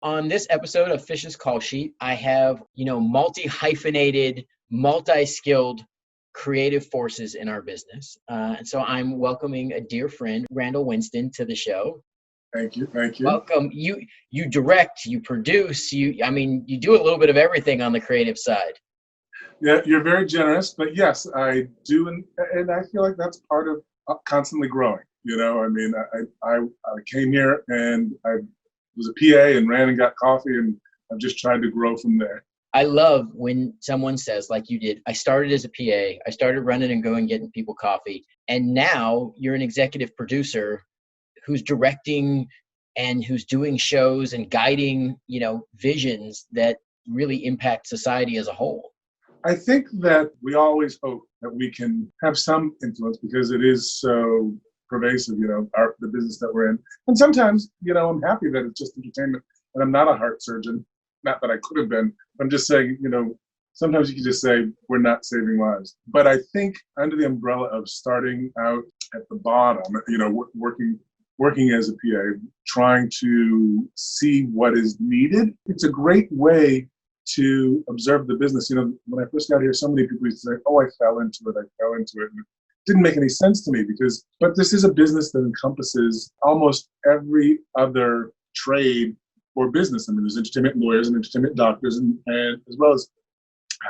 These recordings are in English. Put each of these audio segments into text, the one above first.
On this episode of Fish's Call Sheet, I have, multi-hyphenated, multi-skilled creative forces in our business. And so I'm welcoming a dear friend, Randall Winston, to the show. Thank you. Thank you. Welcome. You direct, you produce, you do a little bit of everything on the creative side. Yeah, you're very generous, but yes, I do. And I feel like that's part of constantly growing. I came here and I was a PA and ran and got coffee, and I've just tried to grow from there. I love when someone says, like you did, I started as a PA, I started running and going getting people coffee, and now you're an executive producer who's directing and who's doing shows and guiding, visions that really impact society as a whole. I think that we always hope that we can have some influence because it is so pervasive, the business that we're in. And sometimes, I'm happy that it's just entertainment and I'm not a heart surgeon. Not that I could have been. I'm just saying, sometimes you can just say we're not saving lives. But I think under the umbrella of starting out at the bottom, working as a PA, trying to see what is needed, it's a great way to observe the business. When I first got here, so many people used to say, oh, I fell into it. And it didn't make any sense to me but this is a business that encompasses almost every other trade or business. I mean, there's entertainment lawyers and entertainment doctors and as well as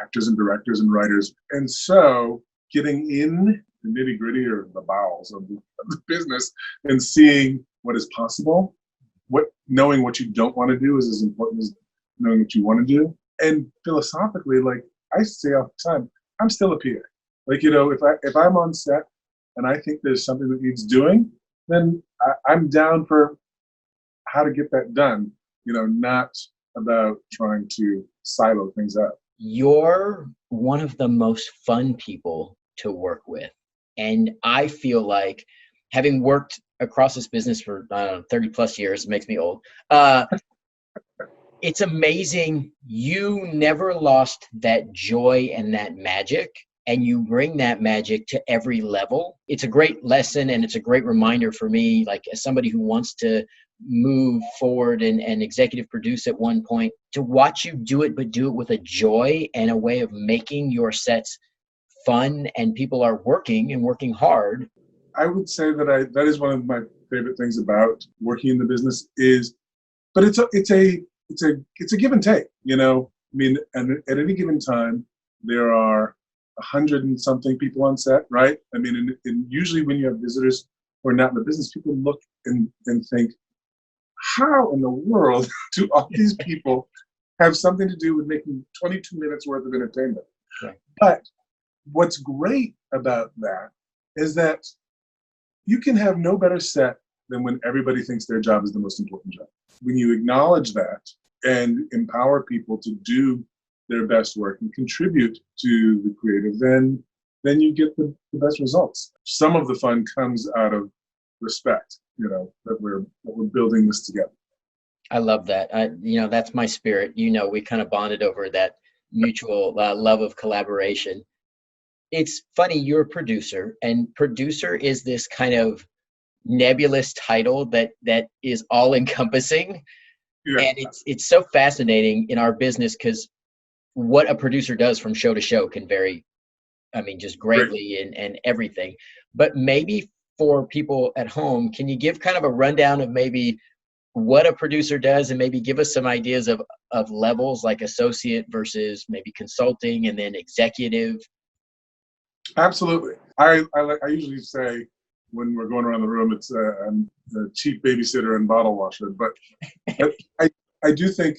actors and directors and writers. And so getting in the nitty gritty or the bowels of the business and seeing what is possible, knowing what you don't want to do is as important as knowing what you want to do. And philosophically, like I say all the time, I'm still a PA. Like, if I'm on set and I think there's something that needs doing, then I'm down for how to get that done, not about trying to silo things out. You're one of the most fun people to work with. And I feel like, having worked across this business for 30 plus years, makes me old. It's amazing. You never lost that joy and that magic, and you bring that magic to every level. It's a great lesson, and it's a great reminder for me, like as somebody who wants to move forward and executive produce at one point, to watch you do it, but do it with a joy and a way of making your sets fun, and people are working hard. I would say that is one of my favorite things about working in the business but it's a give and take, and at any given time, there are 100 and something people on set, right? I mean, and usually when you have visitors who are not in the business, people look and think, how in the world do all these people have something to do with making 22 minutes worth of entertainment? Right. But what's great about that is that you can have no better set than when everybody thinks their job is the most important job. When you acknowledge that and empower people to do their best work and contribute to the creative, then you get the best results. Some of the fun comes out of respect, that we're building this together. I love that. That's my spirit. We kind of bonded over that mutual love of collaboration. It's funny, you're a producer, and producer is this kind of nebulous title that is all encompassing. Yeah. And it's so fascinating in our business because what a producer does from show to show can vary, just greatly and everything. But maybe for people at home, can you give kind of a rundown of maybe what a producer does, and maybe give us some ideas of levels, like associate versus maybe consulting and then executive? Absolutely. I usually say when we're going around the room, it's I'm the chief babysitter and bottle washer. But I do think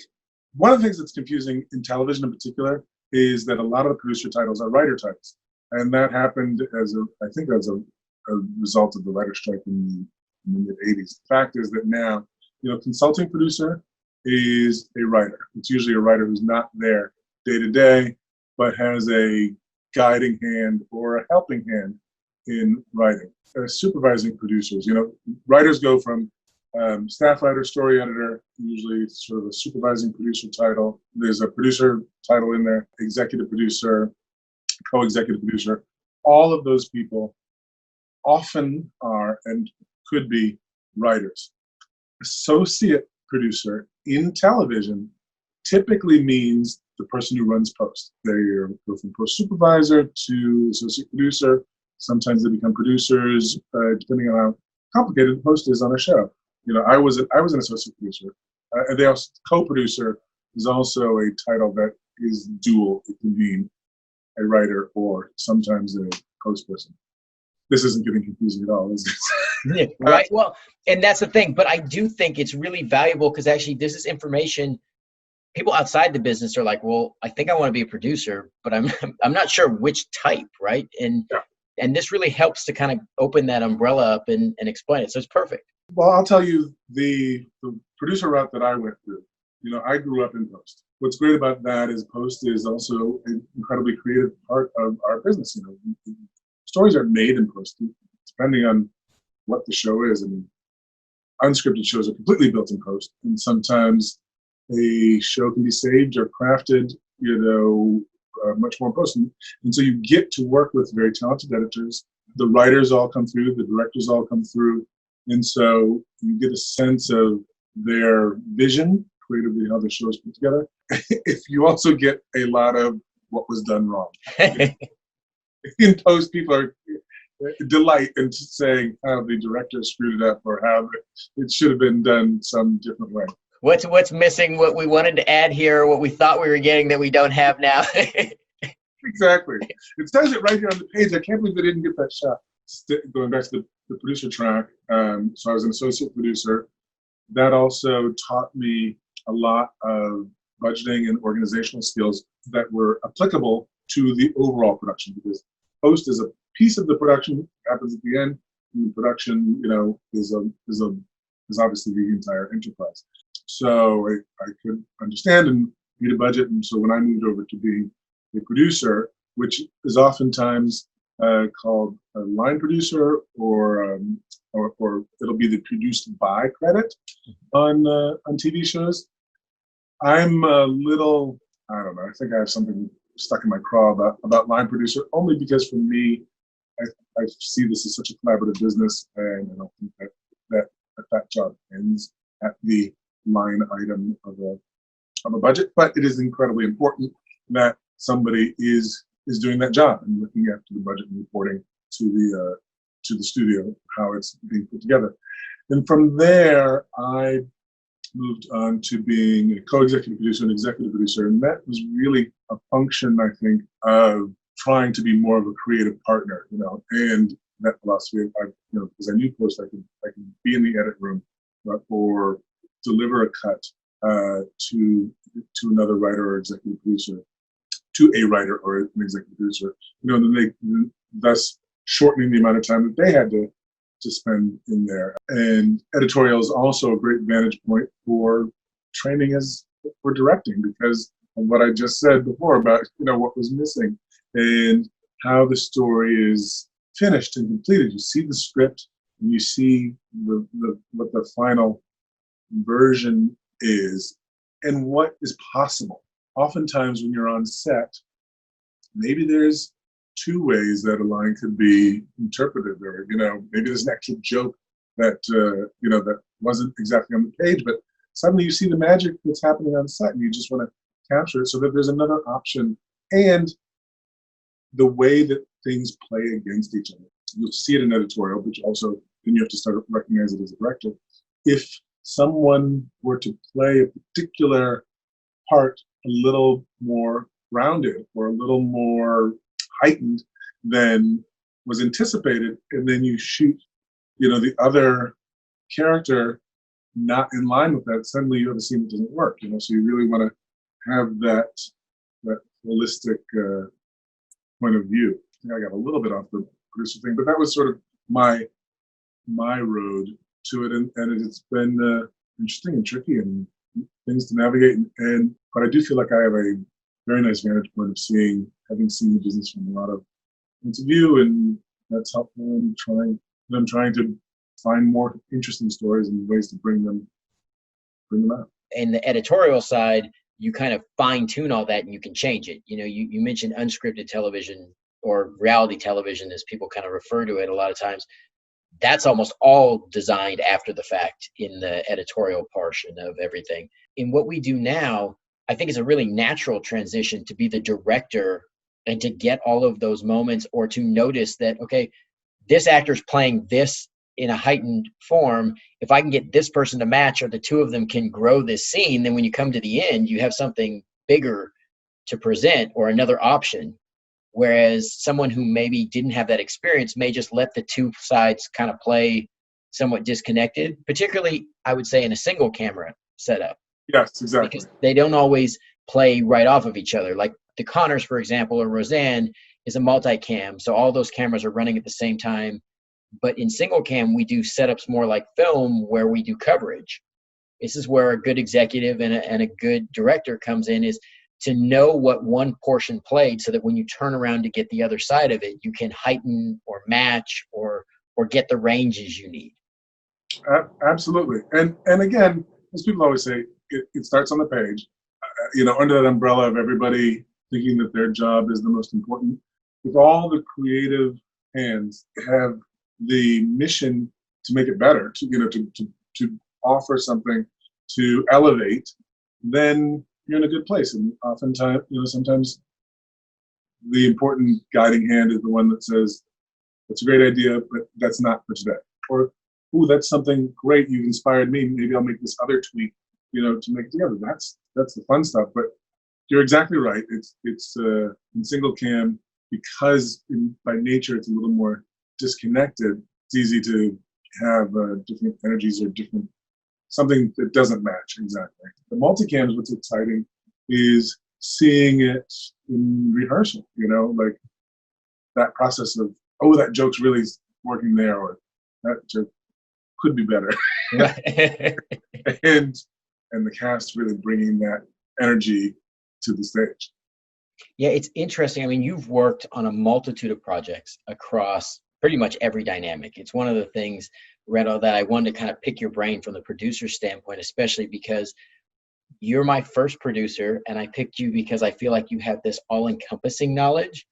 one of the things that's confusing in television in particular is that a lot of the producer titles are writer titles. And that happened as a result of the writer strike in the mid-'80s. The fact is that now, consulting producer is a writer. It's usually a writer who's not there day to day, but has a guiding hand or a helping hand in writing. Supervising producers, writers go from staff writer, story editor, usually sort of a supervising producer title. There's a producer title in there, executive producer, co-executive producer. All of those people often are and could be writers. Associate producer in television typically means the person who runs post. They go from post supervisor to associate producer. Sometimes they become producers, depending on how complicated the post is on a show. I was an associate producer. And they also co-producer is also a title that is dual. It can mean a writer or sometimes a post person. This isn't getting confusing at all, is it? Yeah, right. Well, and that's the thing. But I do think it's really valuable because actually this is information people outside the business are like, well, I think I want to be a producer, but I'm I'm not sure which type, right? And this really helps to kind of open that umbrella up and explain it. So it's perfect. Well, I'll tell you the producer route that I went through. I grew up in post. What's great about that is post is also an incredibly creative part of our business. Stories are made in post, depending on what the show is. I mean, unscripted shows are completely built in post, and sometimes a show can be saved or crafted, much more in post. And so you get to work with very talented editors. The writers all come through, the directors all come through, and so you get a sense of their vision, creatively how the show is put together. If you also get a lot of what was done wrong. In post, people are delight in saying how the director screwed it up or how it should have been done some different way. What's missing, what we wanted to add here, what we thought we were getting that we don't have now. Exactly. It says it right here on the page. I can't believe they didn't get that shot. Going back to the producer track, so I was an associate producer. That also taught me a lot of budgeting and organizational skills that were applicable to the overall production, because post is a piece of the production, happens at the end, and the production, is obviously the entire enterprise. So I could understand and need a budget, and so when I moved over to being a producer, which is oftentimes called a line producer, or it'll be the produced by credit on TV shows. I'm a little, I don't know, I think I have something stuck in my craw about line producer, only because for me, I see this as such a collaborative business, and I don't think that job ends at the line item of a budget. But it is incredibly important that somebody is doing that job and looking after the budget and reporting to the studio how it's being put together. And from there, I moved on to being a co-executive producer and executive producer, and that was really a function, I think, of trying to be more of a creative partner, and that philosophy. Because I knew post, I could be in the edit room, or deliver a cut to another writer or executive producer, to a writer or an executive producer, and thus shortening the amount of time that they had to spend in there. And editorial is also a great vantage point for training for directing, because of what I just said before about what was missing and how the story is finished and completed. You see the script and you see what the final version is and what is possible. Oftentimes when you're on set, maybe there's two ways that a line could be interpreted, or maybe there's an actual joke that that wasn't exactly on the page, but suddenly you see the magic that's happening on set and you just want to capture it, so that there's another option. And the way that things play against each other, you'll see it in editorial, but also then you have to start to recognize it as a director. If someone were to play a particular part a little more rounded or a little more heightened than was anticipated, and then you shoot, the other character not in line with that, suddenly you have a scene that doesn't work. So you really want to have that holistic point of view. I think I got a little bit off the producer thing, but that was sort of my road to it, and it's been interesting and tricky and things to navigate. But I do feel like I have a very nice vantage point of having seen the business from a lot of points of view, and that's helpful in trying to find more interesting stories and ways to bring them out. In the editorial side, you kind of fine tune all that and you can change it. You mentioned unscripted television, or reality television as people kind of refer to it a lot of times. That's almost all designed after the fact in the editorial portion of everything. In what we do now, I think it's a really natural transition to be the director and to get all of those moments, or to notice that, okay, this actor's playing this in a heightened form. If I can get this person to match, or the two of them can grow this scene, then when you come to the end, you have something bigger to present, or another option. Whereas someone who maybe didn't have that experience may just let the two sides kind of play somewhat disconnected, particularly, I would say, in a single camera setup. Yes, exactly. Because they don't always play right off of each other. Like the Connors, for example, or Roseanne is a multicam. So all those cameras are running at the same time. But in single cam, we do setups more like film, where we do coverage. This is where a good executive and a good director comes in, is to know what one portion played, so that when you turn around to get the other side of it, you can heighten or match or get the ranges you need. Absolutely. And again, as people always say, it starts on the page, under that umbrella of everybody thinking that their job is the most important. If all the creative hands have the mission to make it better, to offer something, to elevate, then you're in a good place. And oftentimes, sometimes the important guiding hand is the one that says, that's a great idea, but that's not for today. Or, ooh, that's something great, you've inspired me, maybe I'll make this other tweak, to make it together. That's the fun stuff. But you're exactly right. It's in single cam, because by nature it's a little more disconnected. It's easy to have different energies, or different something that doesn't match exactly. The multicams, what's exciting is seeing it in rehearsal, like that process of, oh, that joke's really working there, or that joke could be better. Right. and the cast really bringing that energy to the stage. Yeah, it's interesting. I mean, you've worked on a multitude of projects across pretty much every dynamic. It's one of the things, Randall, that I wanted to kind of pick your brain from the producer standpoint, especially because you're my first producer, and I picked you because I feel like you have this all-encompassing knowledge,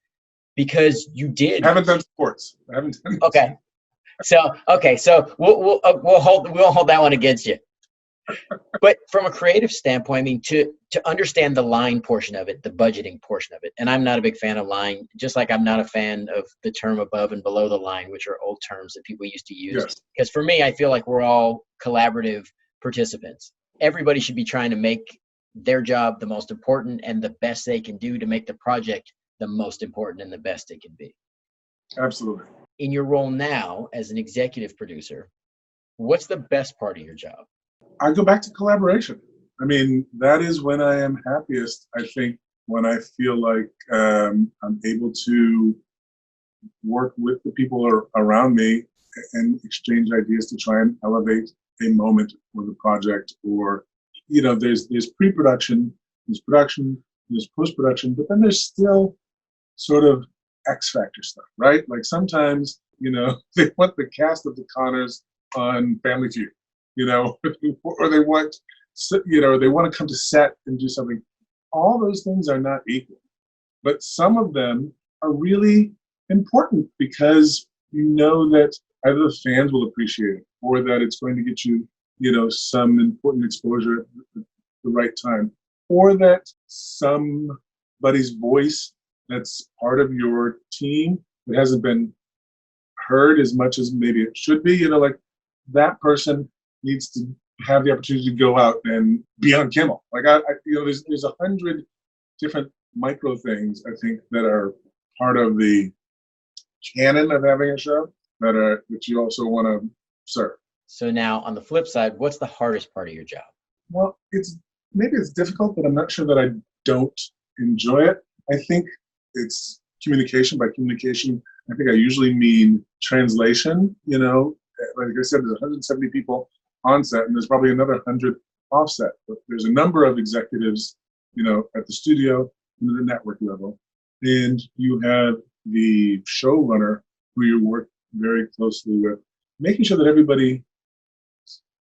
because you did. I haven't done sports. I haven't done. Okay. So we'll hold that one against you. But from a creative standpoint, I mean, to understand the line portion of it, the budgeting portion of it, and I'm not a big fan of line, just like I'm not a fan of the term above and below the line, which are old terms that people used to use. Yes. Because for me, I feel like we're all collaborative participants. Everybody should be trying to make their job the most important and the best they can do to make the project the most important and the best it can be. Absolutely. In your role now as an executive producer, what's the best part of your job? I go back to collaboration. I mean, that is when I am happiest, I think, when I feel like I'm able to work with the people around me and exchange ideas to try and elevate a moment or the project. Or, there's pre-production, there's production, there's post-production, but then there's still sort of X factor stuff, right? Like sometimes, they want the cast of the Connors on Family Feud. Or they want, they want to come to set and do something. All those things are not equal, but some of them are really important, because that either the fans will appreciate it, or that it's going to get you, some important exposure at the right time, or that somebody's voice that's part of your team that hasn't been heard as much as maybe it should be, like that person needs to have the opportunity to go out and be on Kimmel. Like there's 100 different micro things, I think, that are part of the canon of having a show that you also want to serve. So now on the flip side, what's the hardest part of your job? Well, maybe it's difficult, but I'm not sure that I don't enjoy it. I think it's communication. By communication, I think I usually mean translation. Like I said, there's 170 people on set, and there's probably another 100 offset. But there's a number of executives, at the studio and at the network level, and you have the showrunner who you work very closely with, making sure that everybody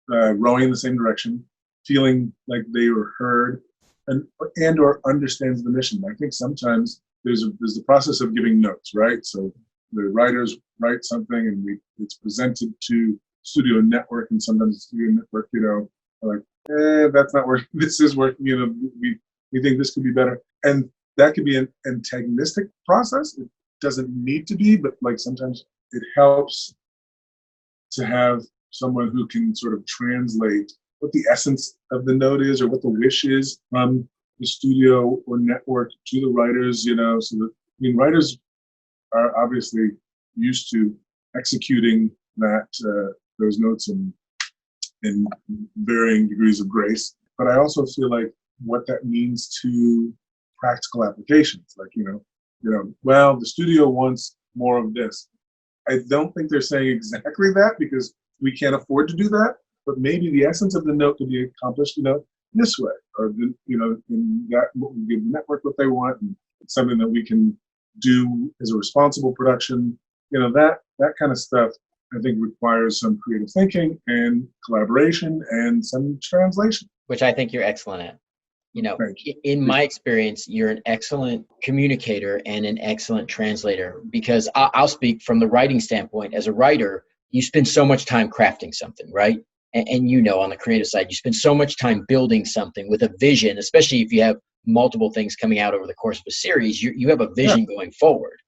rowing in the same direction, feeling like they were heard, and or understands the mission. I think sometimes there's the process of giving notes, right? So the writers write something and it's presented to studio network, and sometimes the studio network, are like, that's not working. This is working. We think this could be better, and that could be an antagonistic process. It doesn't need to be, but like sometimes it helps to have someone who can sort of translate what the essence of the note is or what the wish is from the studio or network to the writers. So that writers are obviously used to executing those notes in varying degrees of grace. But I also feel like what that means to practical applications, like, well, the studio wants more of this. I don't think they're saying exactly that because we can't afford to do that, but maybe the essence of the note could be accomplished, this way, or, in that will give the network what they want, and it's something that we can do as a responsible production. That kind of stuff, I think, requires some creative thinking and collaboration and some translation. Which I think you're excellent at. Thank you. In my experience, you're an excellent communicator and an excellent translator, because I'll speak from the writing standpoint. As a writer, you spend so much time crafting something, right? And on the creative side, you spend so much time building something with a vision, especially if you have multiple things coming out over the course of a series, you have a vision going forward.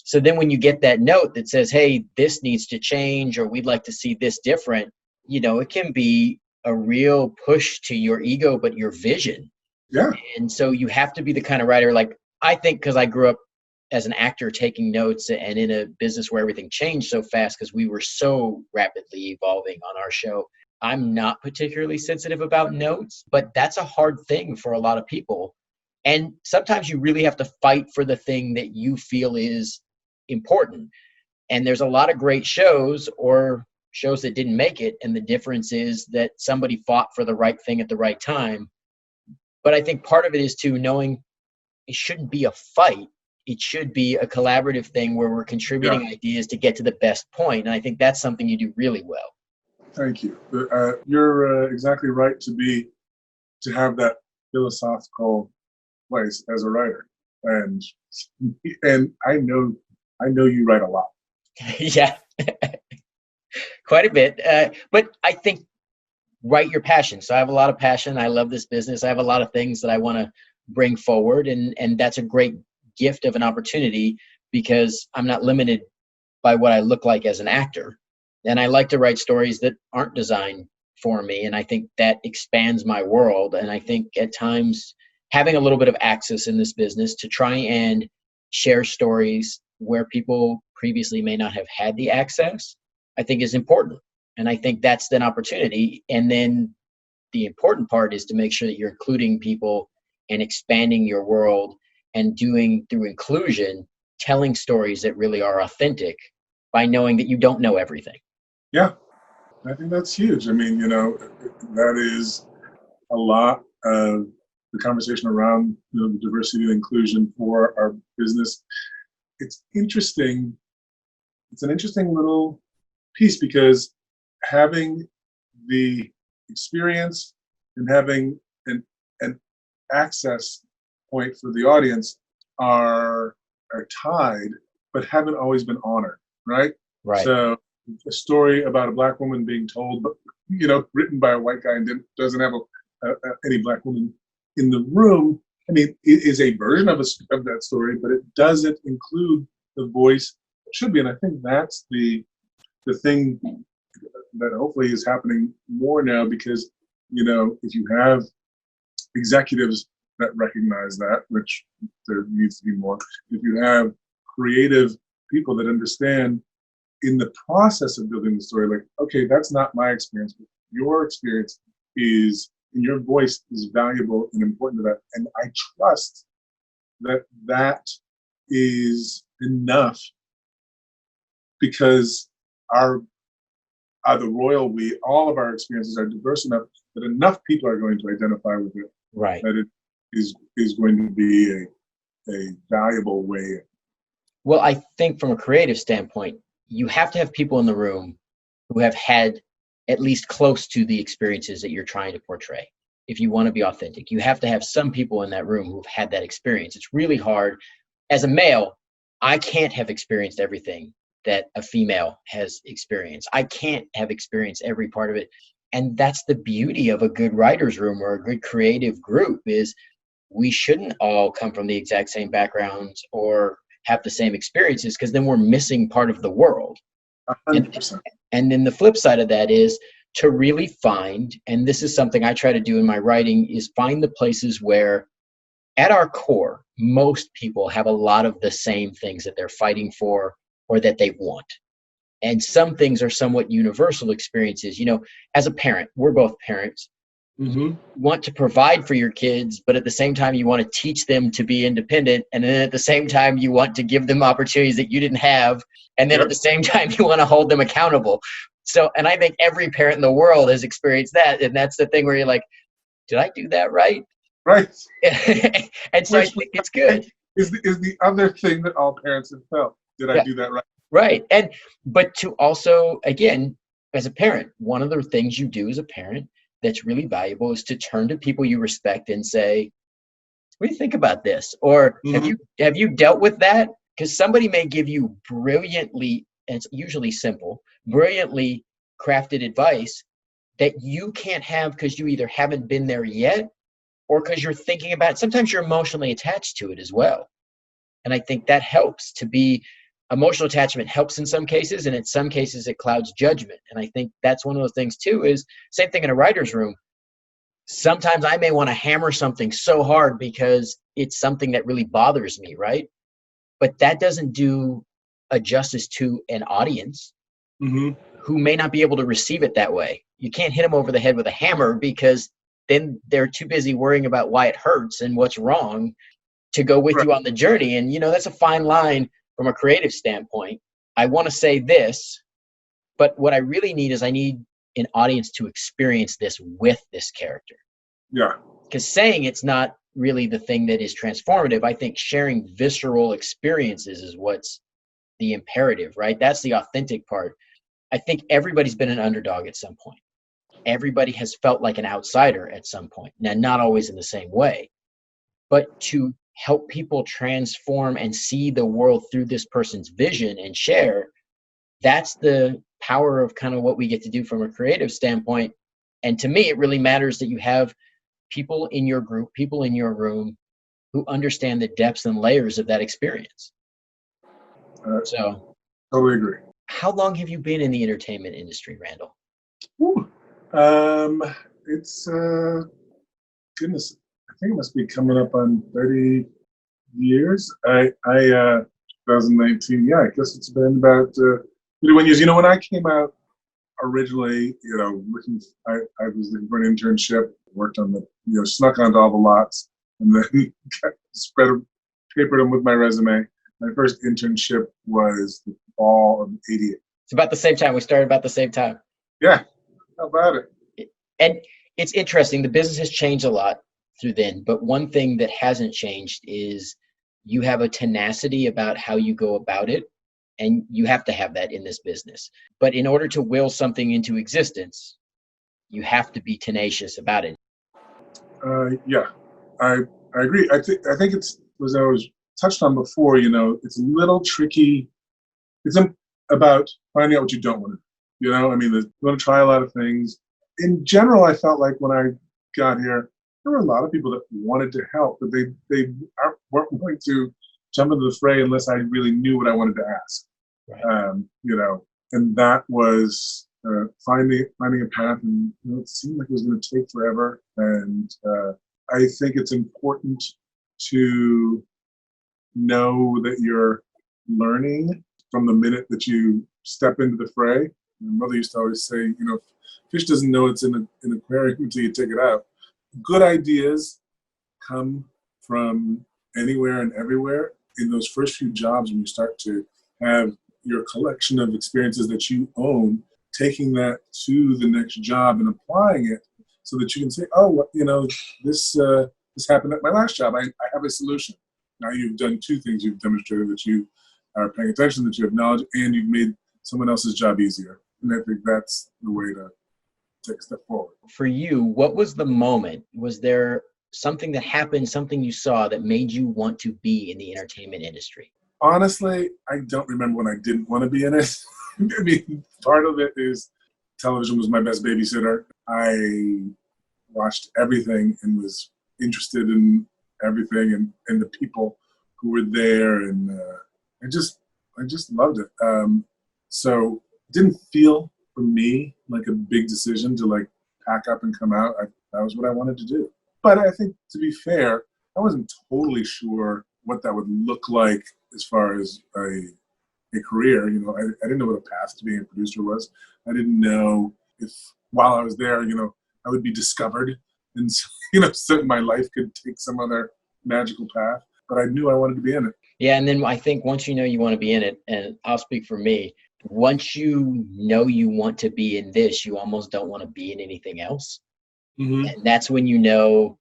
So then when you get that note that says, hey, this needs to change, or we'd like to see this different, it can be a real push to your ego, but your vision. Yeah. And so you have to be the kind of writer, like, I think, because I grew up as an actor taking notes and in a business where everything changed so fast because we were so rapidly evolving on our show. I'm not particularly sensitive about notes, but that's a hard thing for a lot of people. And sometimes you really have to fight for the thing that you feel is important. And there's a lot of great shows or shows that didn't make it. And the difference is that somebody fought for the right thing at the right time. But I think part of it is too knowing it shouldn't be a fight. It should be a collaborative thing where we're contributing ideas to get to the best point. And I think that's something you do really well. Thank you. You're exactly right to have that philosophical place as a writer. And I know you write a lot. Yeah, quite a bit. But I think write your passion. So I have a lot of passion. I love this business. I have a lot of things that I want to bring forward. And that's a great gift of an opportunity because I'm not limited by what I look like as an actor. And I like to write stories that aren't designed for me. And I think that expands my world. And I think at times having a little bit of access in this business to try and share stories where people previously may not have had the access, I think is important. And I think that's an opportunity. And then the important part is to make sure that you're including people and expanding your world and doing through inclusion, telling stories that really are authentic by knowing that you don't know everything. Yeah, I think that's huge. I mean, that is a lot of the conversation around the diversity and inclusion for our business. It's interesting. It's an interesting little piece because having the experience and having an access point for the audience are tied, but haven't always been honored, right? Right. So a story about a Black woman being told, written by a white guy and doesn't have any Black woman in the room. I mean, it is a version of that story, but it doesn't include the voice it should be. And I think that's the thing that hopefully is happening more now because, if you have executives that recognize that, which there needs to be more, if you have creative people that understand in the process of building the story, like, okay, that's not my experience, but your experience is, and your voice is valuable and important to that. And I trust that is enough because the royal we, all of our experiences are diverse enough that enough people are going to identify with it. Right. That it is going to be a valuable way. Well, I think from a creative standpoint, you have to have people in the room who have had at least close to the experiences that you're trying to portray. If you want to be authentic, you have to have some people in that room who've had that experience. It's really hard. As a male, I can't have experienced everything that a female has experienced. I can't have experienced every part of it. And that's the beauty of a good writer's room or a good creative group is we shouldn't all come from the exact same backgrounds or have the same experiences, because then we're missing part of the world. 100%. And then the flip side of that is to really find, and this is something I try to do in my writing, is find the places where at our core, most people have a lot of the same things that they're fighting for or that they want. And some things are somewhat universal experiences. You know, as a parent, we're both parents. You want to provide for your kids, but at the same time, you want to teach them to be independent. And then at the same time, you want to give them opportunities that you didn't have. And then at the same time, you want to hold them accountable. So, and I think every parent in the world has experienced that. And that's the thing where you're like, did I do that right? Right. And so I think it's good. Is the other thing that all parents have felt. Did I do that right? Right. But to also, again, as a parent, one of the things you do as a parent that's really valuable is to turn to people you respect and say, what do you think about this? Or have you dealt with that? Because somebody may give you brilliantly, and it's usually simple, brilliantly crafted advice that you can't have because you either haven't been there yet or because you're thinking about it. Sometimes you're emotionally attached to it as well. And I think that helps to be emotional attachment helps in some cases, and in some cases it clouds judgment. And I think that's one of those things too, is same thing in a writer's room. Sometimes I may want to hammer something so hard because it's something that really bothers me, right? But that doesn't do a justice to an audience who may not be able to receive it that way. You can't hit them over the head with a hammer because then they're too busy worrying about why it hurts and what's wrong to go with you on the journey. And, you know, that's a fine line from a creative standpoint. I want to say this, but what I really need is I need an audience to experience this with this character. Yeah. Because saying it's not really the thing that is transformative. I think sharing visceral experiences is what's the imperative, right? That's the authentic part. I think everybody's been an underdog at some point. Everybody has felt like an outsider at some point. Now, not always in the same way, but to help people transform and see the world through this person's vision and share, that's the power of kind of what we get to do from a creative standpoint. And to me, it really matters that you have people in your group, people in your room who understand the depths and layers of that experience. So totally agree. How long have you been in the entertainment industry, Randall? It's goodness, I think it must be coming up on 30 years. 2019. Yeah, I guess it's been about 31 years. You know, when I came out originally, you know, I was looking for an internship, worked on the, you know, snuck onto all the lots, and then papered them with my resume. My first internship was the fall of '88. It's about the same time. We started about the same time. Yeah, how about it? And it's interesting. The business has changed a lot through then, but one thing that hasn't changed is you have a tenacity about how you go about it, and you have to have that in this business. But in order to will something into existence, you have to be tenacious about it. Yeah, I agree. I think it's, as I was touched on before, you know, it's a little tricky. It's about finding out what you don't want to do. You know, I mean, you want to try a lot of things. In general, I felt like when I got here, there were a lot of people that wanted to help, but they weren't willing to jump into the fray unless I really knew what I wanted to ask. Right. You know, and that was finding a path, and you know, it seemed like it was going to take forever. And I think it's important to know that you're learning from the minute that you step into the fray. My mother used to always say, you know, fish doesn't know it's in an aquarium until you take it out. Good ideas come from anywhere and everywhere. In those first few jobs, when you start to have your collection of experiences that you own, taking that to the next job and applying it so that you can say, oh, you know, this happened at my last job. I have a solution. Now you've done two things. You've demonstrated that you are paying attention, that you have knowledge, and you've made someone else's job easier. And I think that's the way to take a step forward. For you, what was the moment? Was there something that happened, something you saw that made you want to be in the entertainment industry? Honestly, I don't remember when I didn't want to be in it. I mean, part of it is television was my best babysitter. I watched everything and was interested in everything and the people who were there, and I just loved it. So it didn't feel for me like a big decision to like pack up and come out. That was what I wanted to do. But I think, to be fair, I wasn't totally sure what that would look like as far as a career. You know, I didn't know what a path to being a producer was. I didn't know if while I was there, you know, I would be discovered and, you know, so my life could take some other magical path. But I knew I wanted to be in it. Yeah, and then I think once you know you want to be in it, and I'll speak for me, once you know you want to be in this, you almost don't want to be in anything else. Mm-hmm. And that's when you know,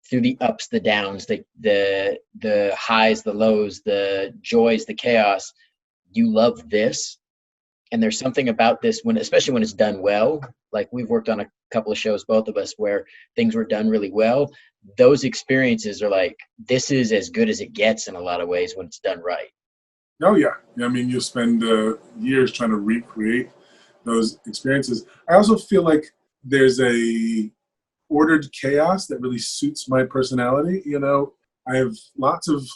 through the ups, the downs, the highs, the lows, the joys, the chaos, you love this. And there's something about this when, especially when it's done well, like we've worked on a couple of shows, both of us, where things were done really well. Those experiences are like, this is as good as it gets in a lot of ways when it's done right. Oh yeah. I mean, you'll spend years trying to recreate those experiences. I also feel like there's a ordered chaos that really suits my personality. You know, I have lots of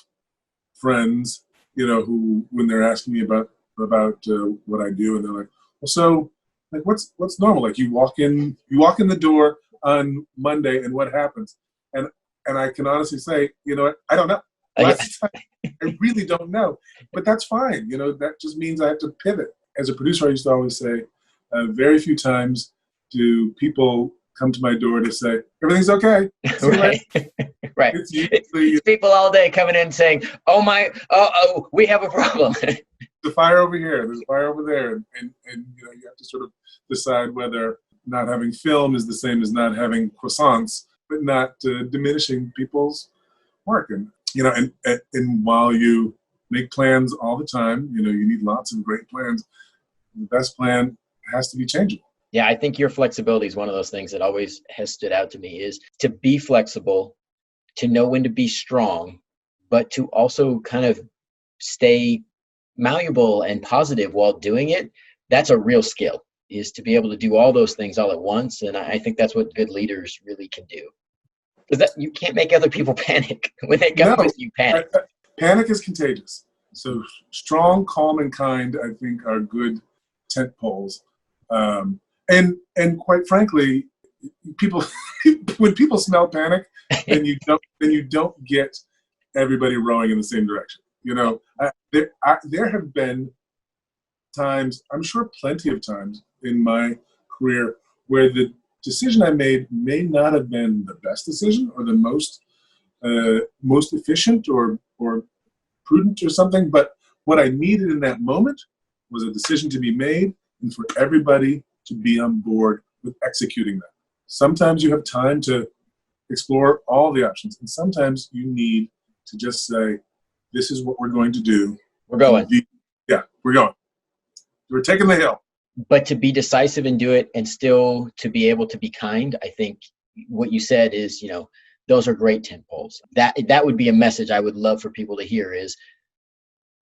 friends, you know, who, when they're asking me about what I do, and they're like, well, so like what's normal? Like you walk in the door on Monday, and what happens? And I can honestly say, you know, I don't know. Last time, I really don't know, but that's fine. You know, that just means I have to pivot. As a producer, I used to always say, very few times do people come to my door to say, everything's okay. Right. Right. It's people all day coming in saying, oh, we have a problem. There's a fire over here, there's a fire over there. And you know, you have to sort of decide whether not having film is the same as not having croissants, but not diminishing people's work. And, you know, and while you make plans all the time, you know, you need lots of great plans. The best plan has to be changeable. Yeah, I think your flexibility is one of those things that always has stood out to me, is to be flexible, to know when to be strong, but to also kind of stay malleable and positive while doing it. That's a real skill, is to be able to do all those things all at once. And I think that's what good leaders really can do. Because that, you can't make other people panic. When they go with you, panic. Panic is contagious. So strong, calm, and kind, I think, are good tent poles. And quite frankly, people when people smell panic, then you don't get everybody rowing in the same direction. You know, there have been times, I'm sure plenty of times in my career, where the decision I made may not have been the best decision or the most efficient or prudent or something, but what I needed in that moment was a decision to be made and for everybody to be on board with executing that. Sometimes you have time to explore all the options, and sometimes you need to just say, this is what we're going to do. We're going. Yeah, we're going. We're taking the hill. But to be decisive and do it, and still to be able to be kind, I think what you said is, you know, those are great tent poles. That would be a message I would love for people to hear, is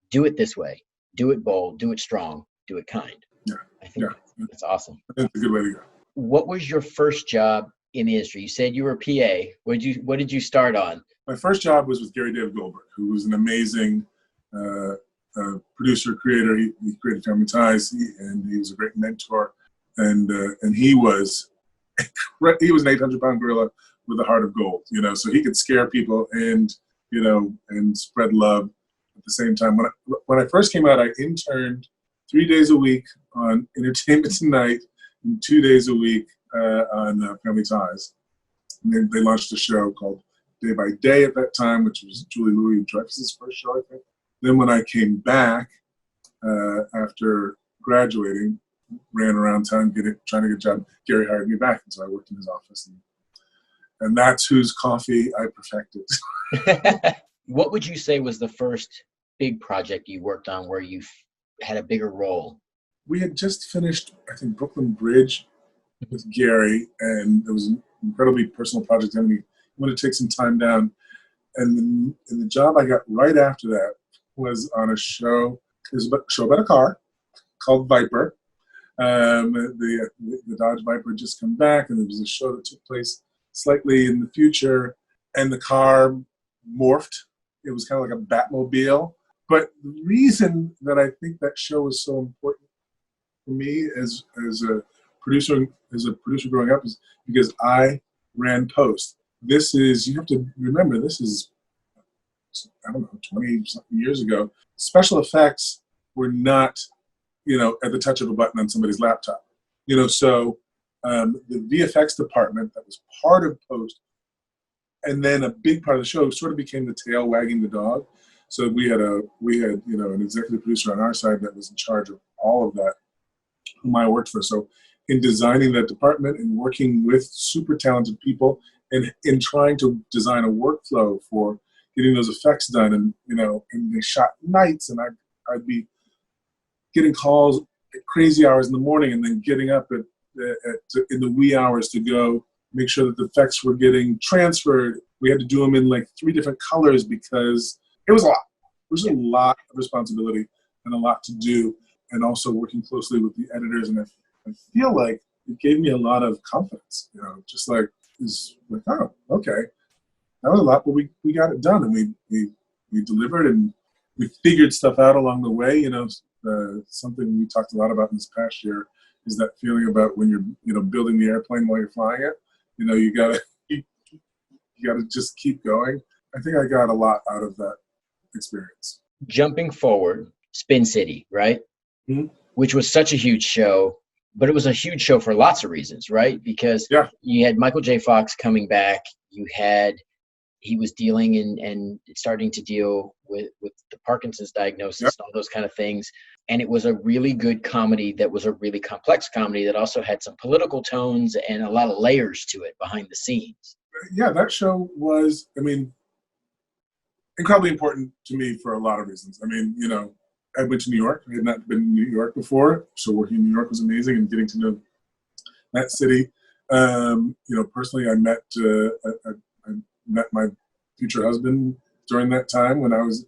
do it this way. Do it bold, do it strong, do it kind. Yeah. I think that's awesome. That's a good way to go. What was your first job in the industry? You said you were a PA. What did you start on? My first job was with Gary David Goldberg, who was an amazing producer, creator. He created Family Ties, and he was a great mentor. And he was an 800-pound gorilla with a heart of gold. You know, so he could scare people and, you know, and spread love at the same time. When I first came out, I interned 3 days a week on Entertainment Tonight and 2 days a week on Family Ties. And they launched a show called Day by Day at that time, which was Julie Louis-Dreyfus's first show, I think. Then when I came back after graduating, ran around town trying to get a job, Gary hired me back, and so I worked in his office. And that's whose coffee I perfected. What would you say was the first big project you worked on where you had a bigger role? We had just finished, I think, Brooklyn Bridge with Gary, and it was an incredibly personal project. I mean, we wanted to take some time down. And the job I got right after that was on a show. It was a show about a car called Viper. The Dodge Viper had just come back, and there was a show that took place slightly in the future, and the car morphed. It was kind of like a Batmobile. But the reason that I think that show was so important for me as a producer growing up is because I ran post. You have to remember, this is, I don't know, 20-something years ago. Special effects were not, at the touch of a button on somebody's laptop. So the VFX department that was part of post, and then a big part of the show sort of became the tail wagging the dog. So we had an executive producer on our side that was in charge of all of that, whom I worked for. So in designing that department and working with super talented people and in trying to design a workflow for getting those effects done, and they shot nights, and I'd be getting calls at crazy hours in the morning, and then getting up in the wee hours to go make sure that the effects were getting transferred. We had to do them in like 3 different colors because it was a lot. It was a lot of responsibility and a lot to do, and also working closely with the editors. And I feel like it gave me a lot of confidence, just like, oh, okay. That was a lot, but we got it done, and we delivered, and we figured stuff out along the way. Something we talked a lot about in this past year is that feeling about when you're building the airplane while you're flying it. You gotta just keep going. I think I got a lot out of that experience. Jumping forward, Spin City, right? Mm-hmm. Which was such a huge show, but it was a huge show for lots of reasons, right? Because you had Michael J. Fox coming back. He was dealing and starting to deal with the Parkinson's diagnosis and all those kind of things. And it was a really good comedy that was a really complex comedy that also had some political tones and a lot of layers to it behind the scenes. Yeah, that show was, incredibly important to me for a lot of reasons. I went to New York. I had not been in New York before, so working in New York was amazing, and getting to know that city. Personally, I met my future husband during that time when I was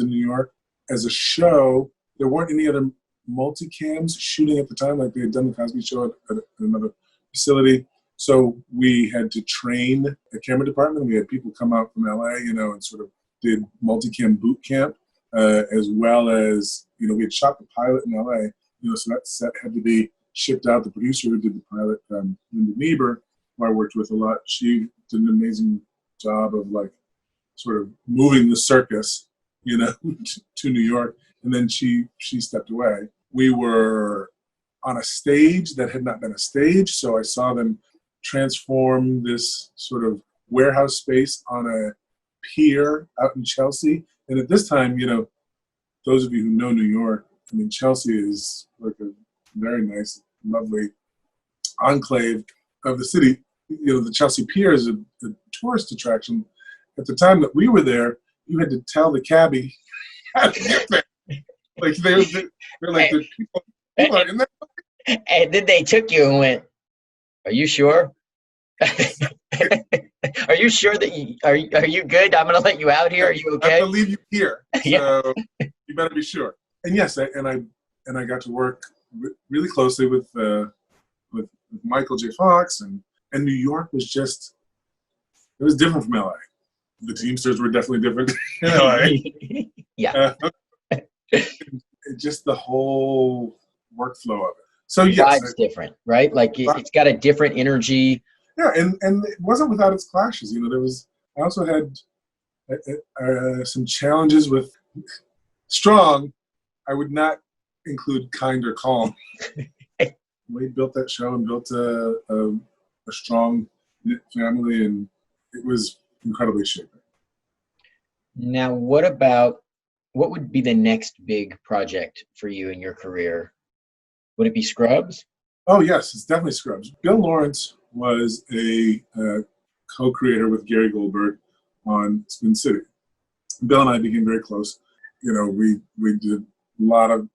in New York. As a show, there weren't any other multicams shooting at the time, like they had done the Cosby Show at another facility. So we had to train a camera department. We had people come out from LA, and sort of did multicam boot camp, as well as, we had shot the pilot in LA, so that set had to be shipped out. The producer who did the pilot, Linda Niebuhr, who I worked with a lot, she did an amazing job of sort of moving the circus, to New York. And then she stepped away. We were on a stage that had not been a stage, so I saw them transform this sort of warehouse space on a pier out in Chelsea. And at this time, those of you who know New York, Chelsea is like a very nice, lovely enclave of the city. The Chelsea Pier is a tourist attraction. At the time that we were there, you had to tell the cabbie how to get there. Like they're like the people are in there. And then they took you and went, "Are you sure? Are you sure that are you good? I'm gonna let you out here. Are you okay? I'm gonna leave you here, so you better be sure." And yes, I got to work really closely with Michael J. Fox, and New York was it was different from LA. The Teamsters were definitely different in LA. Yeah. Just the whole workflow of it. So yes, it's different, right? Like it's got a different energy. Yeah, and it wasn't without its clashes. I also had some challenges with strong. I would not include kind or calm. We built that show and built a strong knit family, and it was incredibly shaping. Now, what would be the next big project for you in your career? Would it be Scrubs? Oh, yes, it's definitely Scrubs. Bill Lawrence was a co-creator with Gary Goldberg on Spin City. Bill and I became very close. We did a lot of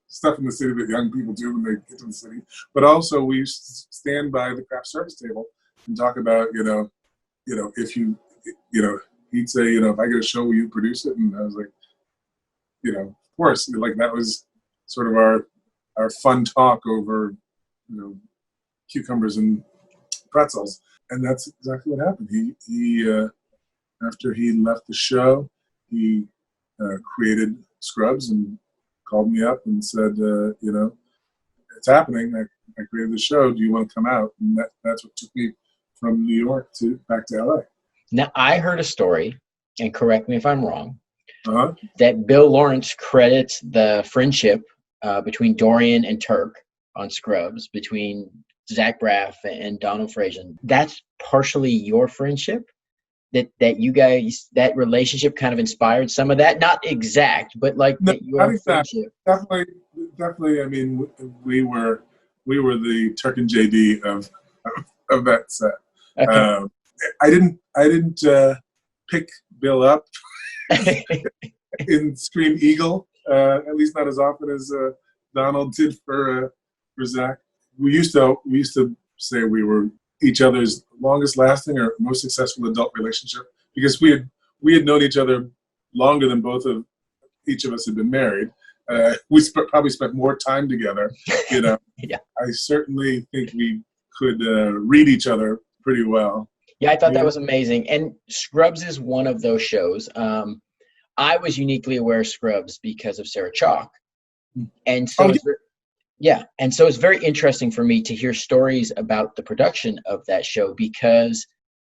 stuff in the city that young people do when they get to the city. But also we stand by the craft service table and talk about, if you, he'd say, if I get a show, will you produce it? And I was like, of course, like that was sort of our fun talk over, cucumbers and pretzels. And that's exactly what happened. He after he left the show, he created Scrubs and called me up and said, it's happening. I created the show. Do you want to come out? And that's what took me from New York back to LA. Now, I heard a story, and correct me if I'm wrong, Uh-huh. that Bill Lawrence credits the friendship between Dorian and Turk on Scrubs, between Zach Braff and Donald Faison. That's partially your friendship? That you guys, that relationship kind of inspired some of that? Not exact, but like No, your friendship. Definitely. I mean, we were the Turk and JD of that set. Okay. I didn't pick Bill up in Scream Eagle, at least not as often as Donald did for Zach. We used to say we were each other's longest lasting or most successful adult relationship, because we had known each other longer than each of us had been married. We probably spent more time together. Yeah. I certainly think we could read each other pretty well. Yeah, I thought that was amazing. And Scrubs is one of those shows. I was uniquely aware of Scrubs because of Sarah Chalke. And so and so it's very interesting for me to hear stories about the production of that show, because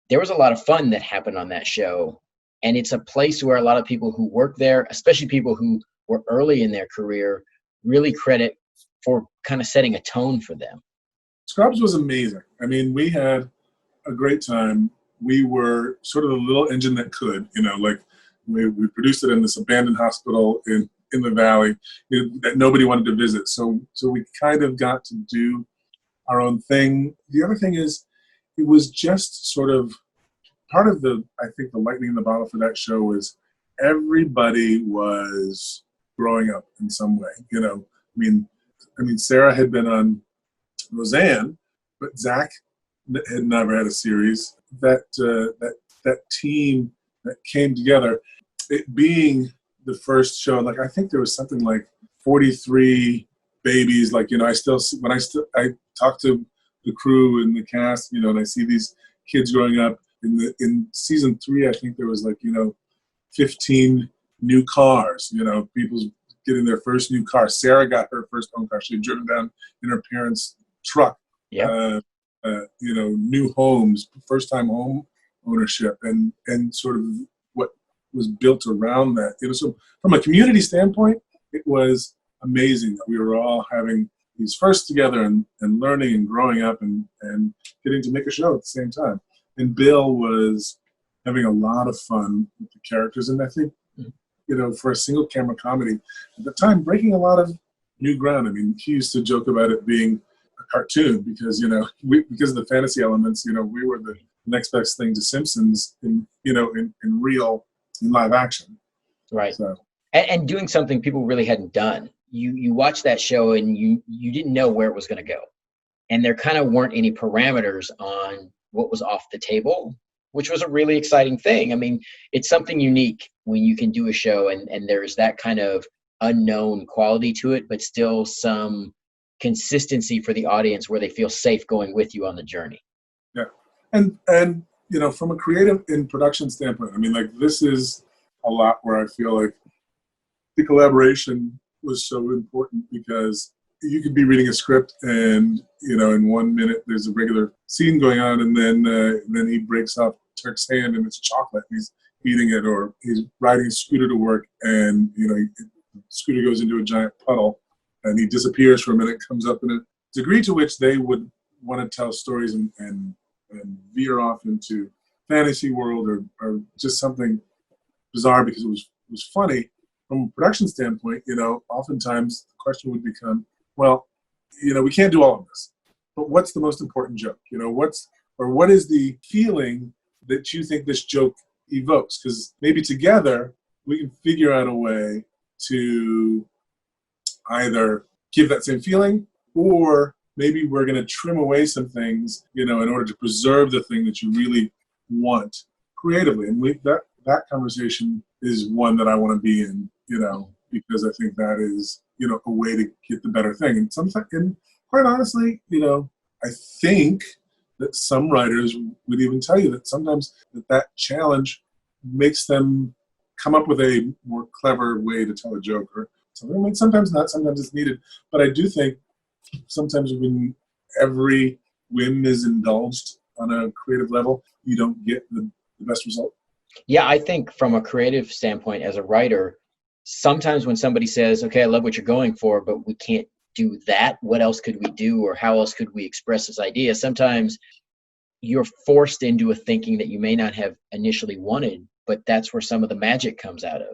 there was a lot of fun that happened on that show. And it's a place where a lot of people who work there, especially people who were early in their career, really credit for kind of setting a tone for them. Scrubs was amazing. I mean, we had a great time. We were sort of the little engine that could, like we produced it in this abandoned hospital in the valley that nobody wanted to visit. So we kind of got to do our own thing. The other thing is, it was just sort of part of I think the lightning in the bottle for that show was everybody was growing up in some way. I mean, Sarah had been on Roseanne, but Zach had never had a series. That team that came together, it being the first show, like I think there was something like 43 babies. Like, I talk to the crew and the cast, and I see these kids growing up. In season 3, I think there was 15 new cars. People getting their first new car. Sarah got her first own car. She had driven down in her parents' truck. Yeah. New homes, first time home ownership, and sort of what was built around that. So from a community standpoint, it was amazing that we were all having these firsts together and learning and growing up and getting to make a show at the same time. And Bill was having a lot of fun with the characters. And I think, for a single camera comedy at the time, breaking a lot of new ground. I mean, he used to joke about it being a cartoon because, because of the fantasy elements, we were the next best thing to Simpsons in live action. Right. So. And doing something people really hadn't done. You watched that show and you didn't know where it was going to go. And there kind of weren't any parameters on what was off the table, which was a really exciting thing. I mean, it's something unique when you can do a show and there's that kind of unknown quality to it, but still some consistency for the audience where they feel safe going with you on the journey. Yeah. And from a creative and production standpoint, I mean, this is a lot where I feel like the collaboration was so important, because you could be reading a script and, in 1 minute there's a regular scene going on, and then he breaks off Turk's hand and it's chocolate and he's eating it, or he's riding a scooter to work and, the scooter goes into a giant puddle and he disappears for a minute, comes up in a degree to which they would want to tell stories and veer off into fantasy world or just something bizarre because it was funny. From a production standpoint, oftentimes the question would become, well, we can't do all of this, but what's the most important joke? What is the feeling that you think this joke evokes? Because maybe together we can figure out a way to either give that same feeling, or maybe we're going to trim away some things, in order to preserve the thing that you really want creatively. And that conversation is one that I want to be in, because I think that is, a way to get the better thing. And sometimes, and quite honestly, I think that some writers would even tell you that sometimes that challenge makes them come up with a more clever way to tell a joke or something. I mean, sometimes not, sometimes it's needed. But I do think sometimes when every whim is indulged on a creative level, you don't get the best result. Yeah, I think from a creative standpoint as a writer, sometimes when somebody says, okay, I love what you're going for, but we can't do that, what else could we do, or how else could we express this idea? Sometimes you're forced into a thinking that you may not have initially wanted, but that's where some of the magic comes out of.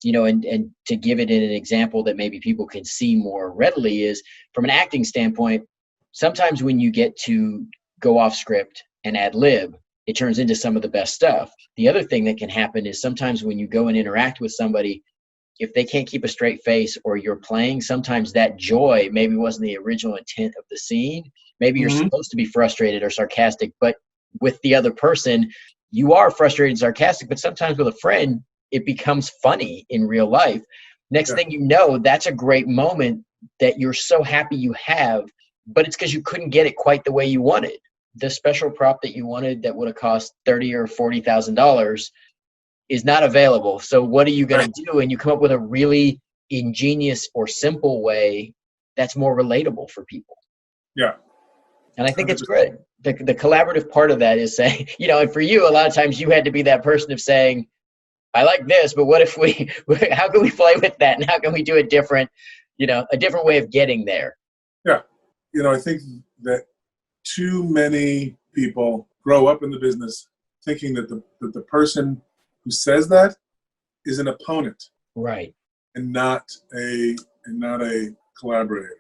And to give it in an example that maybe people can see more readily is from an acting standpoint, sometimes when you get to go off script and ad lib, it turns into some of the best stuff. The other thing that can happen is sometimes when you go and interact with somebody, if they can't keep a straight face or you're playing, sometimes that joy maybe wasn't the original intent of the scene. Maybe you're supposed to be frustrated or sarcastic, but with the other person, you are frustrated and sarcastic, but sometimes with a friend, it becomes funny in real life. Next thing you know, that's a great moment that you're so happy you have, but it's because you couldn't get it quite the way you wanted. The special prop that you wanted that would have cost $30,000 or $40,000 is not available. So what are you going to do? And you come up with a really ingenious or simple way that's more relatable for people. Yeah. And I think it's great. The collaborative part of that is saying, and for you, a lot of times you had to be that person of saying, I like this, but what if how can we play with that? And how can we do it different, a different way of getting there? Yeah. I think that too many people grow up in the business thinking that the person who says that is an opponent. Right. And not a collaborator,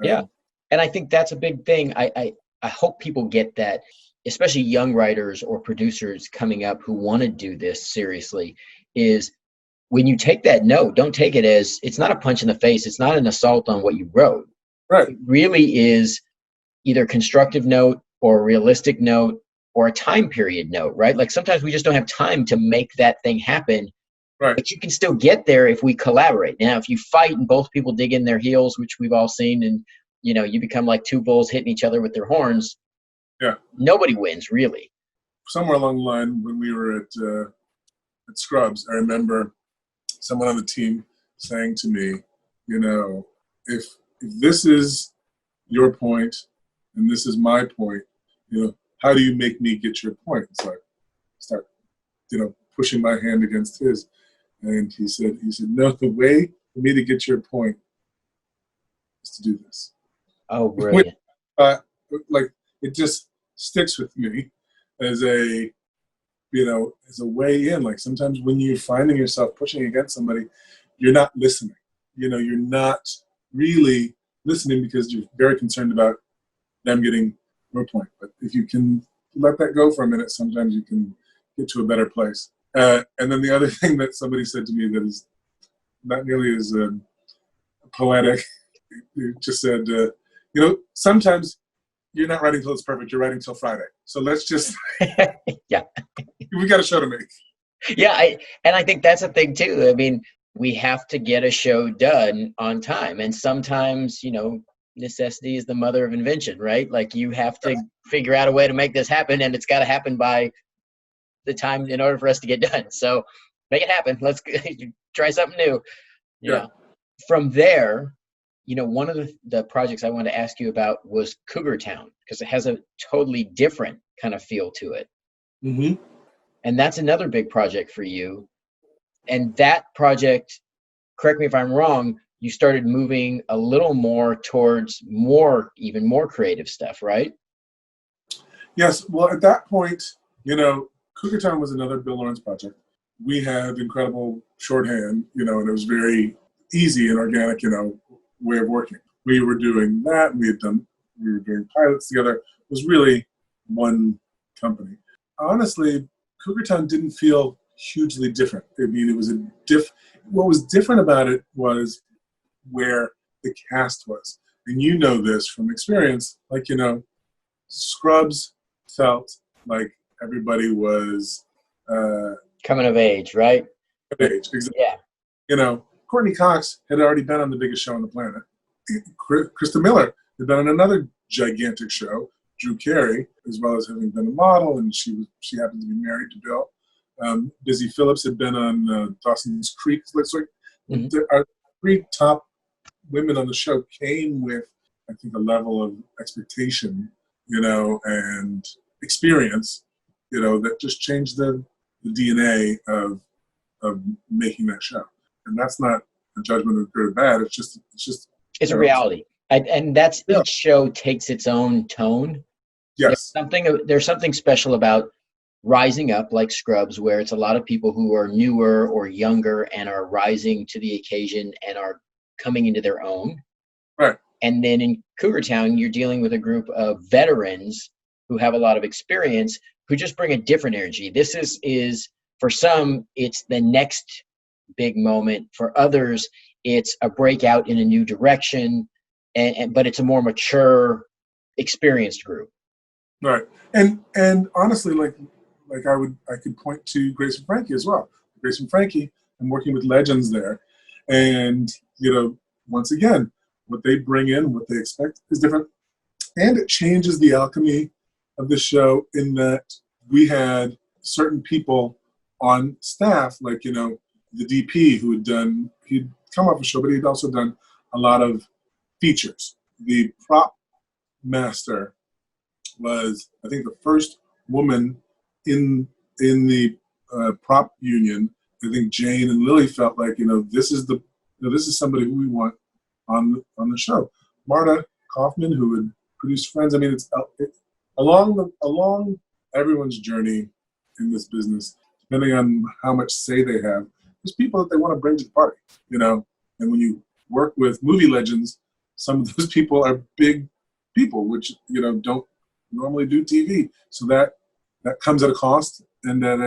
Yeah. And I think that's a big thing. I hope people get that, especially young writers or producers coming up who want to do this seriously, is when you take that note, don't take it as, it's not a punch in the face. It's not an assault on what you wrote. Right. It really is either a constructive note or a realistic note or a time period note, right? Like sometimes we just don't have time to make that thing happen. Right. But you can still get there if we collaborate. Now, if you fight and both people dig in their heels, which we've all seen, and you become like two bulls hitting each other with their horns. Yeah. Nobody wins, really. Somewhere along the line, when we were at Scrubs, I remember someone on the team saying to me, if this is your point and this is my point, how do you make me get your point? So I start, pushing my hand against his. And he said, no, the way for me to get your point is to do this. Oh, brilliant. It just sticks with me as a way in. Like sometimes when you're finding yourself pushing against somebody, you're not listening. You're not really listening because you're very concerned about them getting your point. But if you can let that go for a minute, sometimes you can get to a better place. And then the other thing that somebody said to me that is not nearly as poetic, it just said, sometimes you're not writing till it's perfect, you're writing till Friday. So let's just, yeah, we got a show to make. Yeah, I think that's a thing too. I mean, we have to get a show done on time. And sometimes, necessity is the mother of invention, right? Like you have to figure out a way to make this happen, and it's got to happen by the time in order for us to get done. So make it happen. Let's try something new. Yeah. From there, one of the projects I wanted to ask you about was Cougar Town, because it has a totally different kind of feel to it. Mm-hmm. And that's another big project for you. And that project, correct me if I'm wrong, you started moving a little more towards even more creative stuff, right? Yes. Well, at that point, Cougar Town was another Bill Lawrence project. We had incredible shorthand, and it was very easy and organic, way of working. We were doing that. We were doing pilots together. It was really one company. Honestly, Cougar Town didn't feel hugely different. I mean, it was what was different about it was where the cast was. And this from experience, Scrubs felt like everybody was coming of age, right? of age. Exactly. Yeah. Courtney Cox had already been on the biggest show on the planet. Krista Miller had been on another gigantic show, Drew Carey, as well as having been a model, and she happened to be married to Bill. Busy Phillips had been on Dawson's Creek. Our three top women on the show came with, I think, a level of expectation, and experience, that just changed the DNA of making that show. And that's not a judgment of good or bad. It's just it's a reality. And that's each show takes its own tone. Yes. There's something special about rising up, like Scrubs, where it's a lot of people who are newer or younger and are rising to the occasion and are coming into their own. Right. And then in Cougar Town, you're dealing with a group of veterans who have a lot of experience, who just bring a different energy. This is for some, it's the next big moment. For others, it's a breakout in a new direction, but it's a more mature, experienced group. Right. And honestly, like I could point to Grace and Frankie as well. Grace and Frankie, I'm working with legends there. And, once again, what they bring in, what they expect is different. And it changes the alchemy of the show in that we had certain people on staff, like, the DP he'd come off a show, but he'd also done a lot of features. The prop master was, I think, the first woman in the prop union. I think Jane and Lily felt like, this is somebody who we want on the show. Marta Kaufman, who had produced Friends. I mean, it's along everyone's journey in this business, depending on how much say they have, there's people that they want to bring to the party, And when you work with movie legends, some of those people are big people, which, don't normally do TV. So that comes at a cost, and that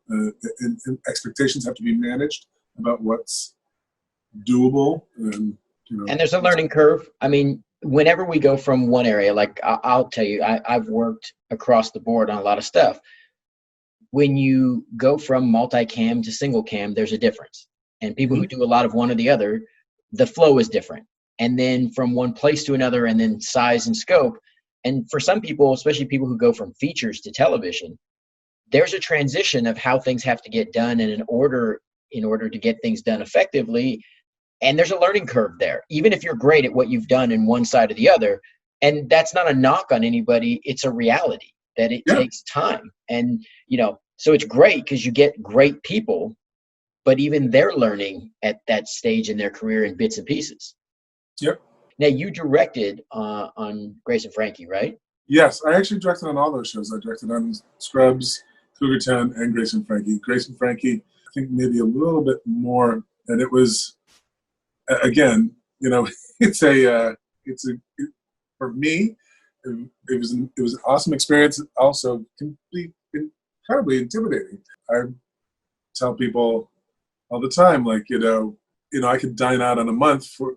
and expectations have to be managed about what's doable. And there's a learning curve. I mean, whenever we go from one area, like I'll tell you, I've worked across the board on a lot of stuff. When you go from multicam to single cam, there's a difference. And people who do a lot of one or the other, the flow is different. And then from one place to another, and then size and scope. And for some people, especially people who go from features to television, there's a transition of how things have to get done in order to get things done effectively. And there's a learning curve there, even if you're great at what you've done in one side or the other. And that's not a knock on anybody. It's a reality that it takes time. And, so it's great because you get great people, but even they're learning at that stage in their career in bits and pieces. Yep. Now, you directed on Grace and Frankie, right? Yes, I actually directed on all those shows. I directed on Scrubs, Cougar Town, and Grace and Frankie. Grace and Frankie, I think maybe a little bit more, and it was, again, for me, it was an awesome experience. Also, can be incredibly intimidating. I tell people all the time, like, I could dine out on a month from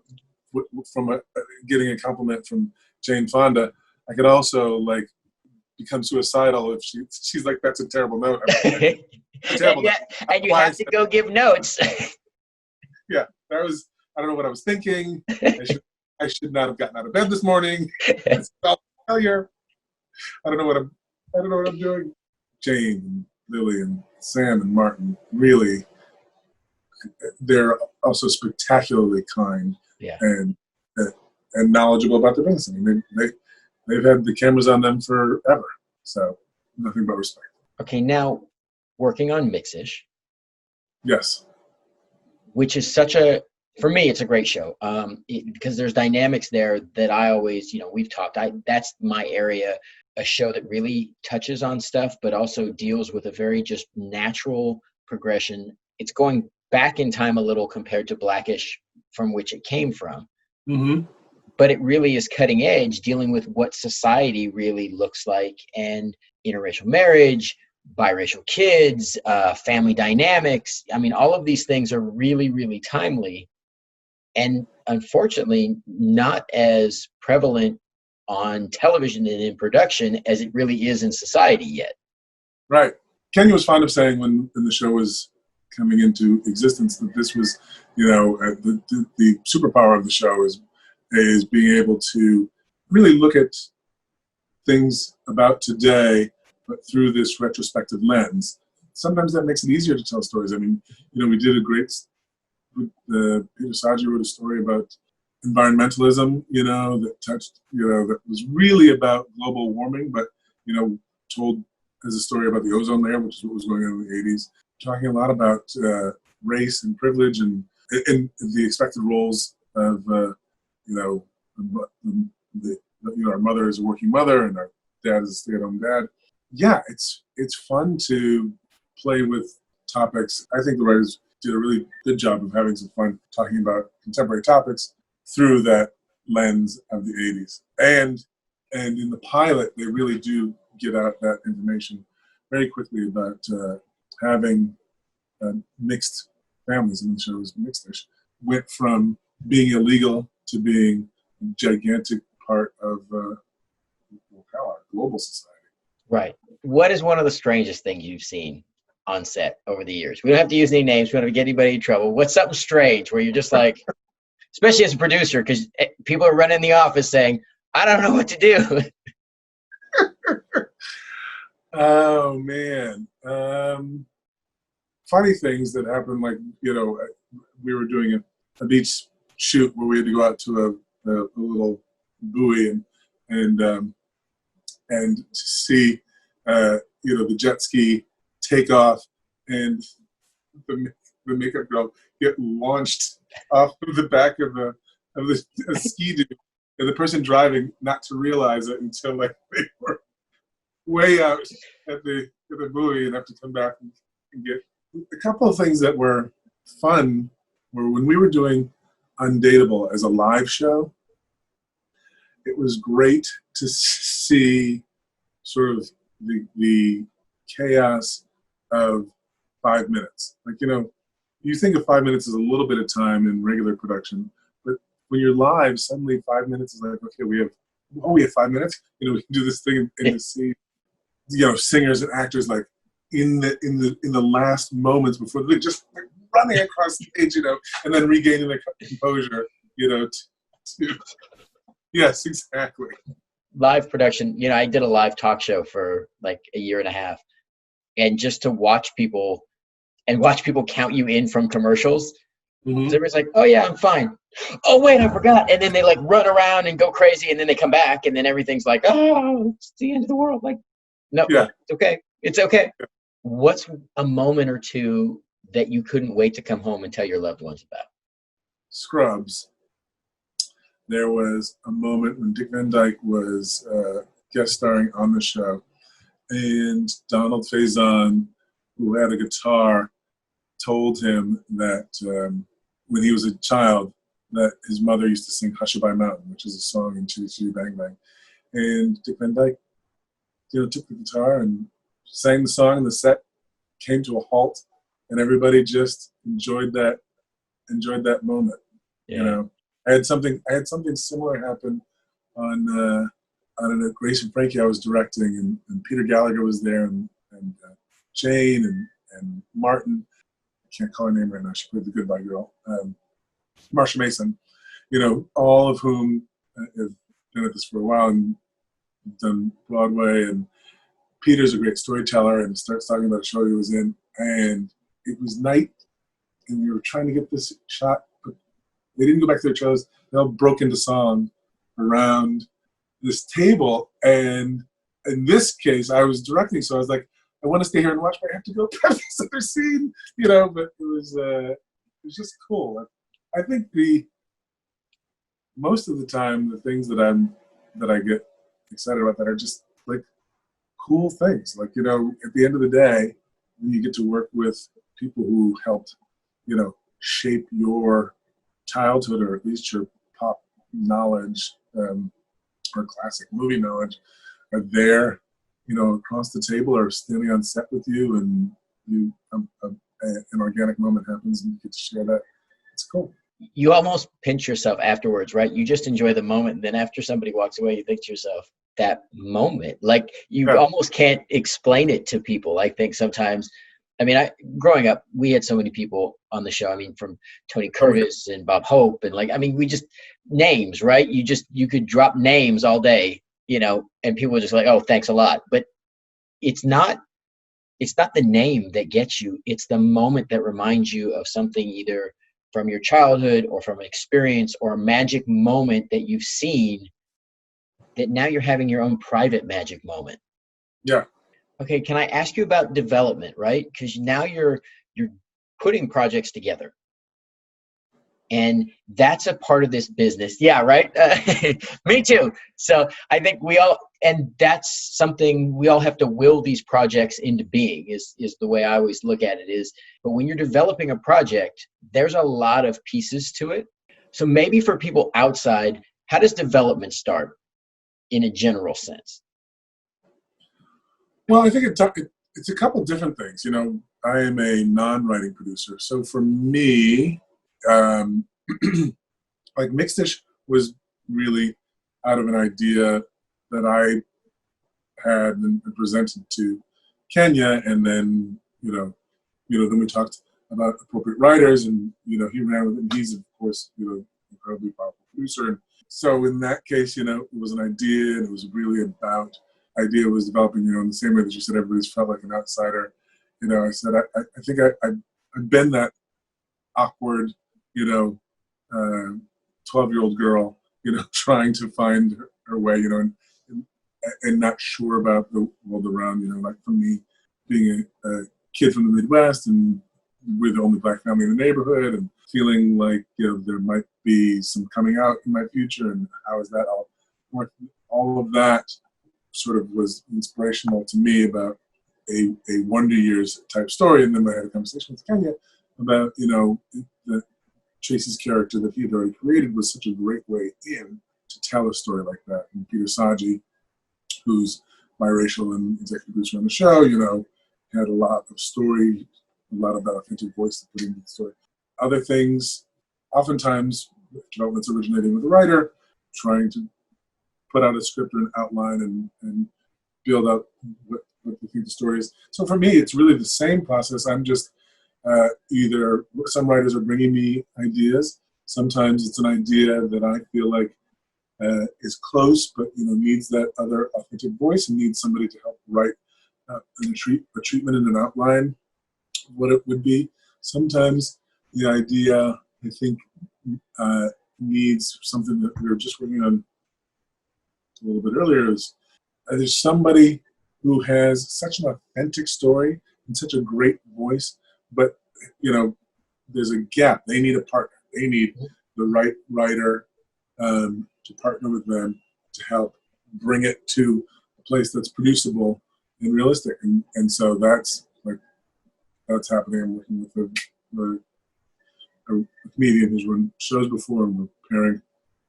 getting a compliment from Jane Fonda. I could also become suicidal if she's like, that's a terrible note. And you have to go give notes. Yeah, I don't know what I was thinking. I should not have gotten out of bed this morning. It's a failure. I don't know what I'm doing. Jane, Lily, and Sam and Martin, really, they're also spectacularly kind and knowledgeable about the business. I mean, they've had the cameras on them forever, so nothing but respect. Okay, now working on Mix-ish. Yes. Which is for me, it's a great show because there's dynamics there that I always, we've talked. That's my area, a show that really touches on stuff, but also deals with a very just natural progression. It's going back in time a little compared to Blackish, from which it came from. Mm-hmm. But it really is cutting edge, dealing with what society really looks like, and interracial marriage, biracial kids, family dynamics. I mean, all of these things are really, really timely. And unfortunately, not as prevalent on television and in production as it really is in society yet. Right. Kenya was fond of saying when the show was coming into existence, that this was, the superpower of the show is being able to really look at things about today, but through this retrospective lens. Sometimes that makes it easier to tell stories. I mean, we did a great, Peter Saji wrote a story about environmentalism, that touched, that was really about global warming, but, told as a story about the ozone layer, which is what was going on in the 80s, talking a lot about race and privilege and the expected roles of, our mother is a working mother and our dad is a stay-at-home dad. Yeah, it's fun to play with topics. I think the writers did a really good job of having some fun talking about contemporary topics through that lens of the 80s. And in the pilot, they really do get out that information very quickly about having mixed families. And the show was mixed-ish. Went from being illegal to being a gigantic part of our global society. Right. What is one of the strangest things you've seen on set over the years? We don't have to use any names. We don't have to get anybody in trouble. What's something strange where you're just like, especially as a producer, because people are running the office saying, I don't know what to do. Oh, man. Funny things that happen, like, we were doing a beach shoot where we had to go out to a little buoy and to see, the jet ski take off and the makeup girl get launched off of the back of a ski doo, and the person driving not to realize it until like they were way out at the buoy and have to come back and get. A couple of things that were fun were when we were doing Undateable as a live show. It was great to see sort of the chaos of 5 minutes. Like, you think of 5 minutes as a little bit of time in regular production, but when you're live, suddenly 5 minutes is like, okay, we have 5 minutes. We can do this thing and to see, singers and actors like in the last moments before they're just like running across stage, and then regaining their composure, yes, exactly. Live production, I did a live talk show for like a year and a half, and just to watch people count you in from commercials. Mm-hmm. Everybody's like, oh yeah, I'm fine. Oh wait, I forgot. And then they like run around and go crazy, and then they come back, and then everything's like, oh, it's the end of the world. Like, no, yeah. It's okay. It's okay. Yeah. What's a moment or two that you couldn't wait to come home and tell your loved ones about? Scrubs. There was a moment when Dick Van Dyke was guest starring on the show, and Donald Faison, who had a guitar, told him that when he was a child, that his mother used to sing Hushabye Mountain, which is a song in Chitty Chitty Bang Bang. And Dick Van Dyke, took the guitar and sang the song, and the set came to a halt, and everybody just enjoyed that moment. Yeah. I had something similar happen on a Grace and Frankie I was directing, and Peter Gallagher was there, and Jane and Martin. I can't call her name right now. She played the Goodbye Girl. Marsha Mason. All of whom have been at this for a while and done Broadway. And Peter's a great storyteller, and starts talking about a show he was in. And it was night, and we were trying to get this shot. They didn't go back to their shows. They all broke into song around this table. And in this case, I was directing, so I was like, I want to stay here and watch, but I have to go prep this other scene, But it was just cool. I think most of the time, the things that I get excited about that are just like cool things. Like, at the end of the day, when you get to work with people who helped, shape your childhood, or at least your pop knowledge or classic movie knowledge, are there, across the table or standing on set with you, and an organic moment happens and you get to share that. It's cool. You almost pinch yourself afterwards, right? You just enjoy the moment. And then after somebody walks away, you think to yourself, that moment, like you almost can't explain it to people. I think sometimes I mean, growing up, we had so many people on the show. I mean, from Tony Oh, yeah. Curtis and Bob Hope, and like, I mean, we just names, right? You could drop names all day, and people were just like, oh, thanks a lot. But it's not the name that gets you. It's the moment that reminds you of something either from your childhood or from an experience or a magic moment that you've seen that now you're having your own private magic moment. Yeah. Okay, can I ask you about development, right? Because now you're putting projects together. And that's a part of this business. Yeah, right? Me too. So I think and that's something we all have to will these projects into being is the way I always look at it is, but when you're developing a project, there's a lot of pieces to it. So maybe for people outside, how does development start in a general sense? Well, I think it's a couple different things. I am a non-writing producer. So for me, like Mixed-ish was really out of an idea that I had and presented to Kenya, and then then we talked about appropriate writers, and he ran with it. And he's of course incredibly powerful producer, and so in that case, it was an idea, and it was really about idea was developing. In the same way that you said everybody's felt like an outsider. I said I think I've been that awkward 12-year-old girl trying to find her way and not sure about the world around, like for me, being a kid from the Midwest, and we're the only black family in the neighborhood, and feeling like there might be some coming out in my future, and how is that all working? All of that sort of was inspirational to me about a Wonder Years type story. And then I had a conversation with Kenya about that Tracy's character that he had already created was such a great way in to tell a story like that. And Peter Saji, who's biracial and executive producer on the show, had a lot of story, a lot of that authentic voice to put into the story. Other things, oftentimes, development's originating with the writer, trying to put out a script or an outline and build up what they think the story is. So for me, it's really the same process. I'm just either some writers are bringing me ideas. Sometimes it's an idea that I feel like is close, but needs that other authentic voice and needs somebody to help write a treatment and an outline of what it would be. Sometimes the idea, I think, needs something that we were just working on a little bit earlier. Is there's somebody who has such an authentic story and such a great voice, but there's a gap. They need a partner. They need the right writer to partner with them to help bring it to a place that's producible and realistic. And so that's happening. I'm working with a comedian who's run shows before, and we're pairing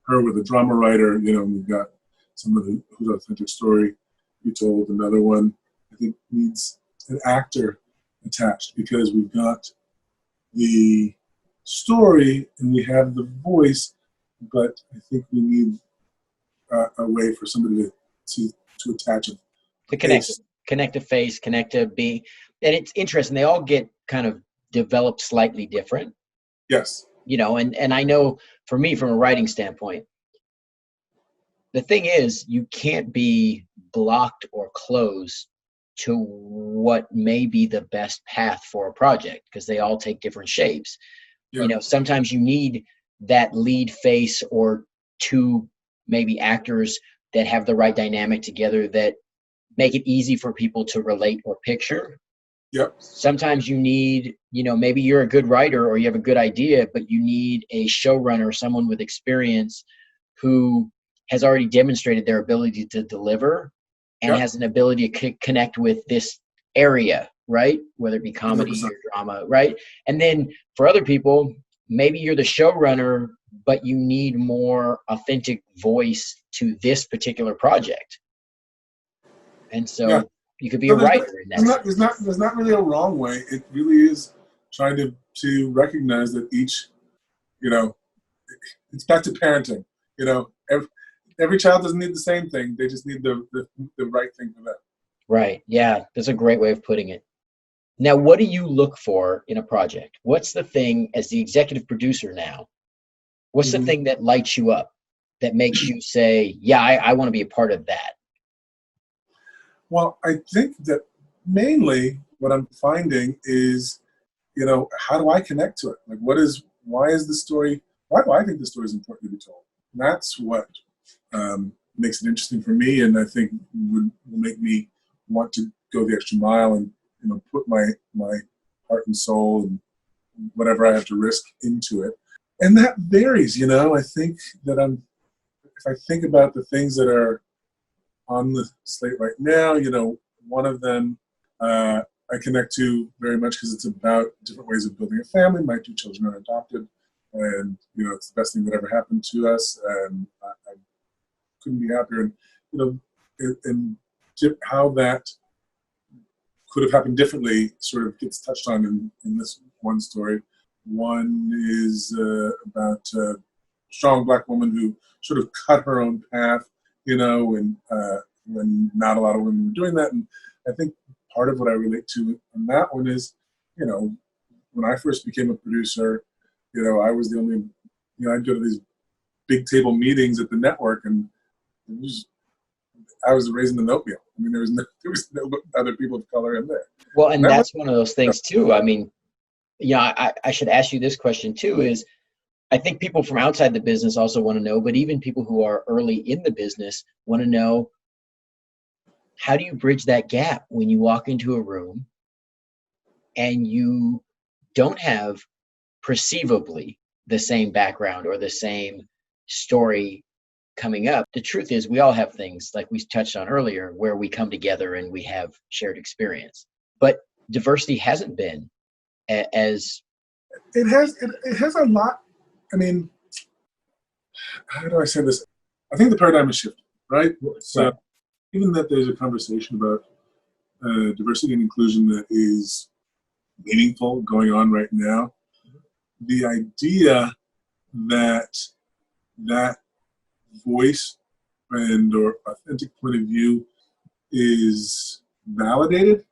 her with a drama writer. We've got someone whose authentic story we told. Another one I think needs an actor attached, because we've got the story and we have the voice, but I think we need a way for somebody to attach it. To connect a face, connect a being. And it's interesting. They all get kind of developed slightly different. Yes. And I know for me, from a writing standpoint, the thing is, you can't be blocked or closed to what may be the best path for a project, because they all take different shapes. Yeah. Sometimes you need that lead face or two maybe actors that have the right dynamic together that make it easy for people to relate or picture. Yep. Sometimes you need, maybe you're a good writer or you have a good idea, but you need a showrunner, someone with experience who has already demonstrated their ability to deliver and has an ability to connect with this area, right? Whether it be comedy 100%. or drama, right? And then for other people, maybe you're the showrunner, but you need more authentic voice to this particular project. And so you could be a writer in that. There's not really a wrong way. It really is trying to recognize that each, it's back to parenting. Every child doesn't need the same thing. They just need the right thing for them. Right. Yeah. That's a great way of putting it. Now, what do you look for in a project? What's the thing, as the executive producer now, what's the Mhm. thing that lights you up, that makes you say, yeah, I want to be a part of that? Well, I think that mainly what I'm finding is, how do I connect to it? Like, why is the story, why do I think the story is important to be told? That's what makes it interesting for me, and I think will make me want to go the extra mile and, put my heart and soul and whatever I have to risk into it. And that varies, I think that if I think about the things that are on the slate right now, one of them I connect to very much because it's about different ways of building a family. My two children are adopted, and it's the best thing that ever happened to us, and I couldn't be happier. And and how that could have happened differently sort of gets touched on in this one story. One is about a strong Black woman who sort of cut her own path, and when not a lot of women were doing that. And I think part of what I relate to on that one is, when I first became a producer, I was the only, I'd go to these big table meetings at the network, and I was raising the oatmeal. I mean, there was no other people of color in there. Well, and That that's one of those things too. I mean, I should ask you this question too, is I think people from outside the business also want to know, but even people who are early in the business want to know, how do you bridge that gap when you walk into a room and you don't have perceivably the same background or the same story coming up? The truth is, we all have things like we touched on earlier where we come together and we have shared experience, but diversity hasn't been as it has a lot. I mean, how do I say this? I think the paradigm has shifted, right? So right. even that there's a conversation about diversity and inclusion that is meaningful going on right now, the idea that that voice and or authentic point of view is validated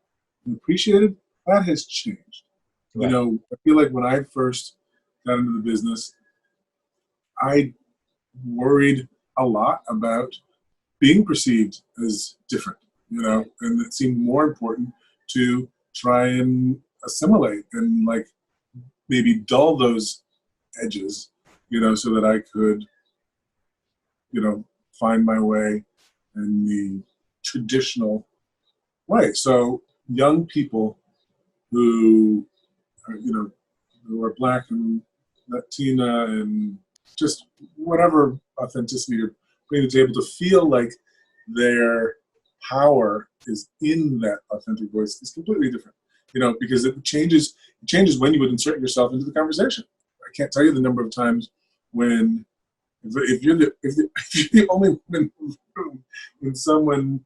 and appreciated, that has changed. Right. I feel like when I first got into the business, I worried a lot about being perceived as different, and it seemed more important to try and assimilate and like maybe dull those edges, so that I could, find my way in the traditional way. So young people who, who are Black and Latina and just whatever authenticity you're bringing to the table, to feel like their power is in that authentic voice is completely different, because it changes when you would insert yourself into the conversation. I can't tell you the number of times when if you're the only one in the room when someone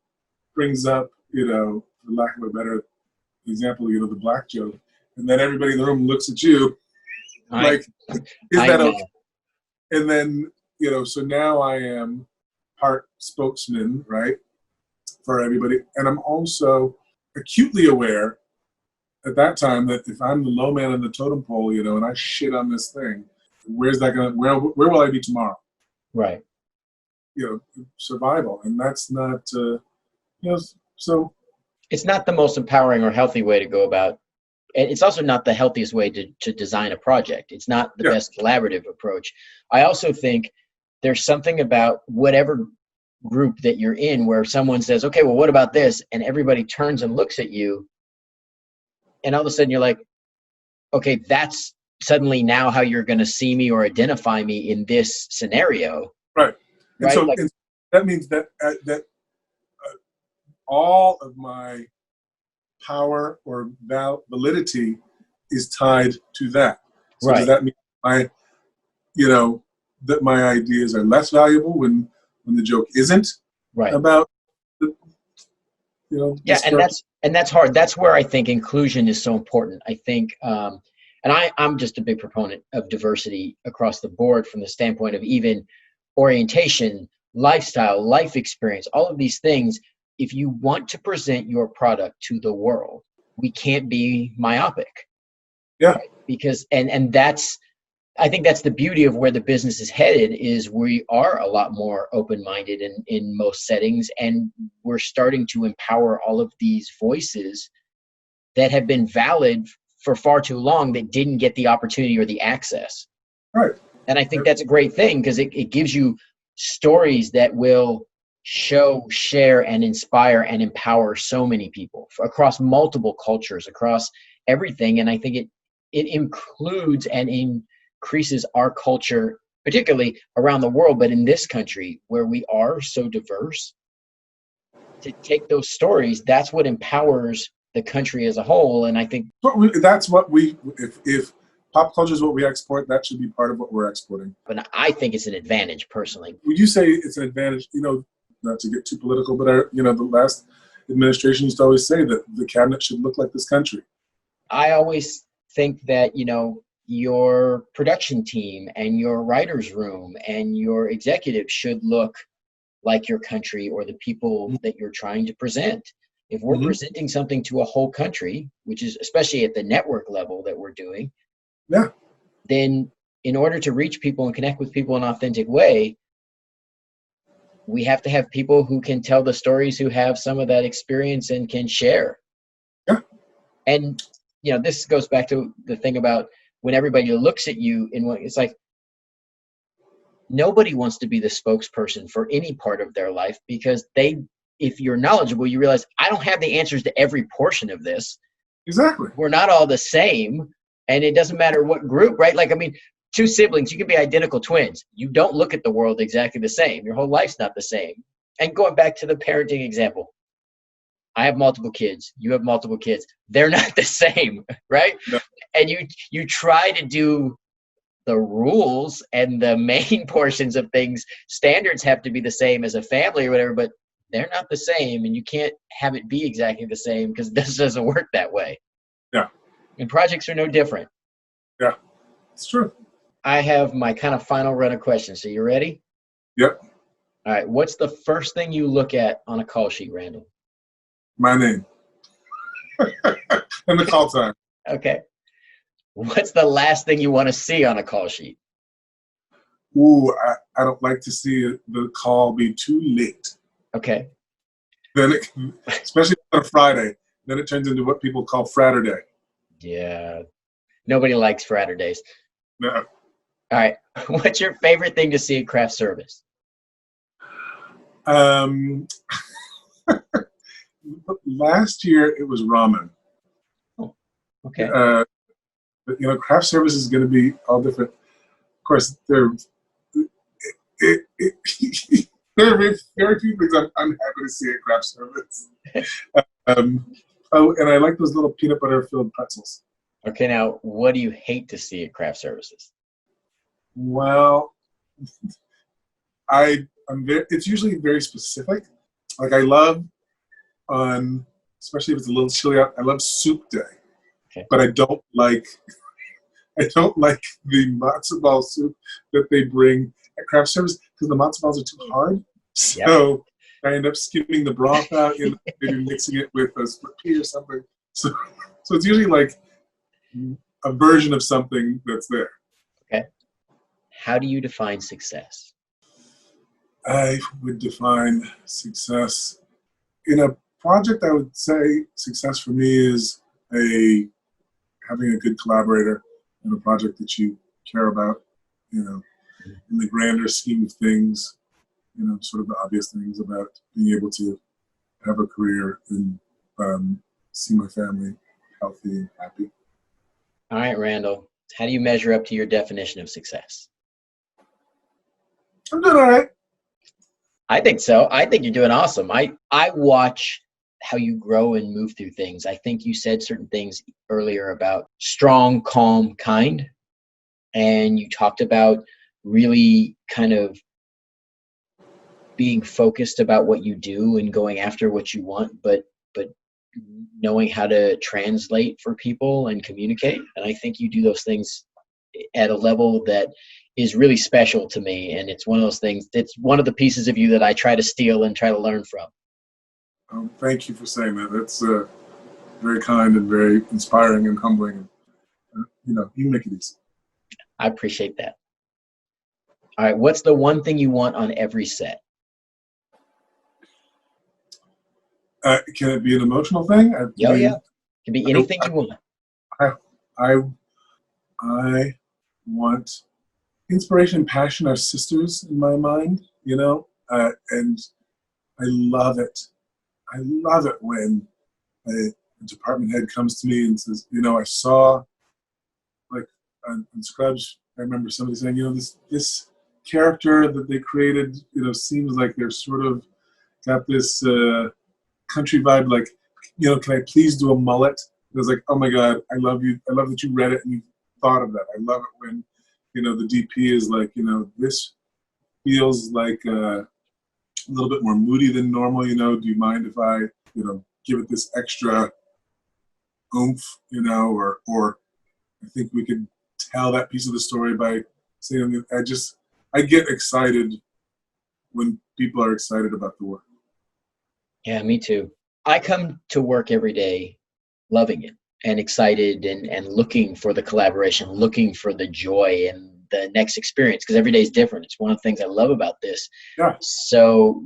brings up, for lack of a better example, the Black joke, and then everybody in the room looks at you like, is I that know. okay? And then, so now I am part spokesman, right, for everybody. And I'm also acutely aware at that time that if I'm the low man on the totem pole, and I shit on this thing, where will I be tomorrow? Right. Survival. And that's not, so. It's not the most empowering or healthy way to go about. And it's also not the healthiest way to design a project. It's not the best collaborative approach. I also think there's something about whatever group that you're in where someone says, okay, well, what about this? And everybody turns and looks at you. And all of a sudden you're like, okay, that's suddenly now how you're going to see me or identify me in this scenario. Right. And right? so that means that all of my power or validity is tied to that. So right. Does that mean that my ideas are less valuable when the joke isn't right. about yeah, and that's hard. That's where I think inclusion is so important. I think and I'm just a big proponent of diversity across the board from the standpoint of even orientation, lifestyle, life experience, all of these things. If you want to present your product to the world, we can't be myopic. Yeah. Right? Because, and that's, I think that's the beauty of where the business is headed, is we are a lot more open-minded in most settings, and we're starting to empower all of these voices that have been valid for far too long that didn't get the opportunity or the access. Right. And I think that's a great thing, because it gives you stories that will show, share, and inspire and empower so many people across multiple cultures, across everything. And I think it includes and increases our culture, particularly around the world, but in this country where we are so diverse, to take those stories, that's what empowers the country as a whole. And I think that's what we, if pop culture is what we export, that should be part of what we're exporting. But I think it's an advantage personally. Would you say it's an advantage, not to get too political, but the last administration used to always say that the cabinet should look like this country. I always think that, your production team and your writer's room and your executive should look like your country or the people that you're trying to present. If we're presenting something to a whole country, which is especially at the network level that we're doing, then in order to reach people and connect with people in an authentic way, we have to have people who can tell the stories, who have some of that experience and can share. Yeah. And, this goes back to the thing about when everybody looks at you in what it's like, nobody wants to be the spokesperson for any part of their life, because if you're knowledgeable, you realize I don't have the answers to every portion of this. Exactly. We're not all the same. And it doesn't matter what group, right? Like, two siblings, you can be identical twins. You don't look at the world exactly the same. Your whole life's not the same. And going back to the parenting example, I have multiple kids. You have multiple kids. They're not the same, right? No. And you try to do the rules and the main portions of things. Standards have to be the same as a family or whatever, but they're not the same. And you can't have it be exactly the same, because this doesn't work that way. Yeah. And projects are no different. Yeah, it's true. I have my kind of final run of questions. So you ready? Yep. All right. What's the first thing you look at on a call sheet, Randall? My name. And the call time. Okay. What's the last thing you want to see on a call sheet? Ooh, I don't like to see the call be too late. Okay. Then especially on a Friday, then it turns into what people call Fraturday. Yeah. Nobody likes Fraturdays. No. All right. What's your favorite thing to see at craft service? Last year it was ramen. Oh, okay. But craft service is going to be all different. Of course, there are very few things I'm happy to see at craft service. And I like those little peanut butter filled pretzels. Okay, now what do you hate to see at craft services? Well, it's usually very specific. Like I love especially if it's a little chilly out, I love soup day. Okay. But I don't like the matzo ball soup that they bring at craft service, because the matzo balls are too hard. So I end up skimming the broth out and maybe mixing it with a split pea or something. So it's usually like a version of something that's there. Okay. How do you define success? I would define success in a project. I would say success for me is having a good collaborator in a project that you care about, in the grander scheme of things, sort of the obvious things about being able to have a career and see my family healthy and happy. All right, Randall, how do you measure up to your definition of success? I'm doing all right. I think so. I think you're doing awesome. I watch how you grow and move through things. I think you said certain things earlier about strong, calm, kind. And you talked about really kind of being focused about what you do and going after what you want, but knowing how to translate for people and communicate. And I think you do those things at a level that is really special to me. And it's one of those things, it's one of the pieces of you that I try to steal and try to learn from. Thank you for saying that. very kind and very inspiring and humbling. You make it easy. I appreciate that. All right, what's the one thing you want on every set? Can it be an emotional thing? Yeah, yeah. It can be anything you want. I want inspiration and passion are sisters in my mind, and I love it. I love it when a department head comes to me and says, I saw, like, on Scrubs, I remember somebody saying, this character that they created, seems like they're sort of got this country vibe, like, can I please do a mullet? It was like, oh my God, I love you. I love that you read it and you thought of that. I love it when, the DP is like, this feels like a little bit more moody than normal, do you mind if I, give it this extra oomph, or I think we could tell that piece of the story by saying that I get excited when people are excited about the work. Yeah, me too. I come to work every day loving it and excited and looking for the collaboration, looking for the joy and the next experience, because every day is different. It's one of the things I love about this. Yeah. So,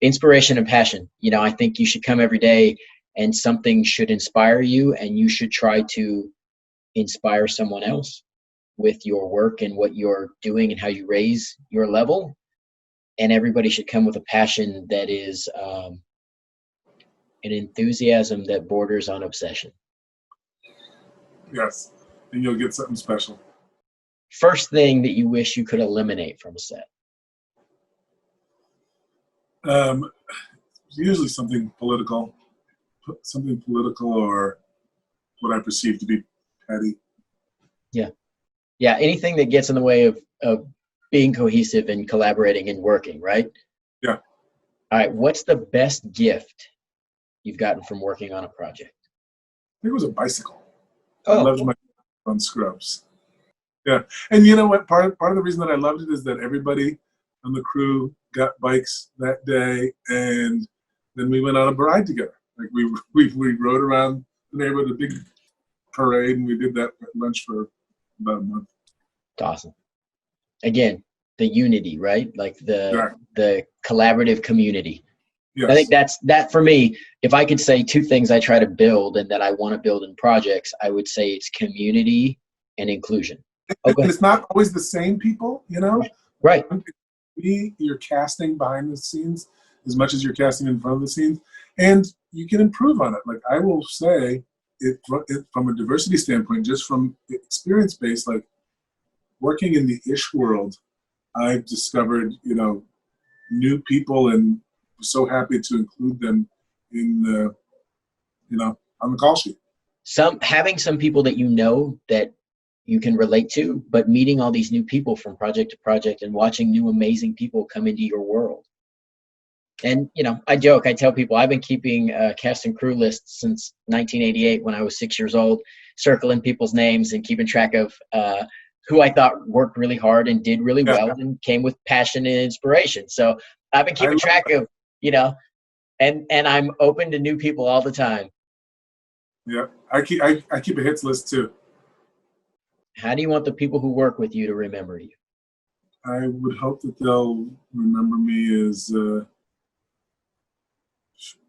inspiration and passion. I think you should come every day and something should inspire you, and you should try to inspire someone else with your work and what you're doing and how you raise your level. And everybody should come with a passion that is an enthusiasm that borders on obsession. Yes, and you'll get something special. First thing that you wish you could eliminate from a set? Usually something political or what I perceive to be petty. Yeah, anything that gets in the way of being cohesive and collaborating and working, right? Yeah. All right, what's the best gift you've gotten from working on a project? I think it was a bicycle. Oh, I loved my on Scrubs. Yeah, and you know what? Part of the reason that I loved it is that everybody on the crew got bikes that day, and then we went on a ride together. Like we rode around the neighborhood, a big parade, and we did that at lunch for about a month. awesome. Again, the unity, right? Like Yeah. the collaborative community. Yes. I think that for me, if I could say two things I try to build and that I want to build in projects, I would say it's community and inclusion. Okay. And it's not always the same people, Right. You're casting behind the scenes as much as you're casting in front of the scenes, and you can improve on it. Like I will say, it from a diversity standpoint, just from experience based, like working in the ish world, I've discovered, new people, and I'm so happy to include them in the, on the call sheet. Having some people that that you can relate to, but meeting all these new people from project to project and watching new amazing people come into your world. And, I joke, I tell people I've been keeping cast and crew lists since 1988 when I was 6 years old, circling people's names and keeping track of who I thought worked really hard and did really well and came with passion and inspiration. So I've been keeping track of, and I'm open to new people all the time. Yeah, I keep a hits list too. How do you want the people who work with you to remember you? I would hope that they'll remember me as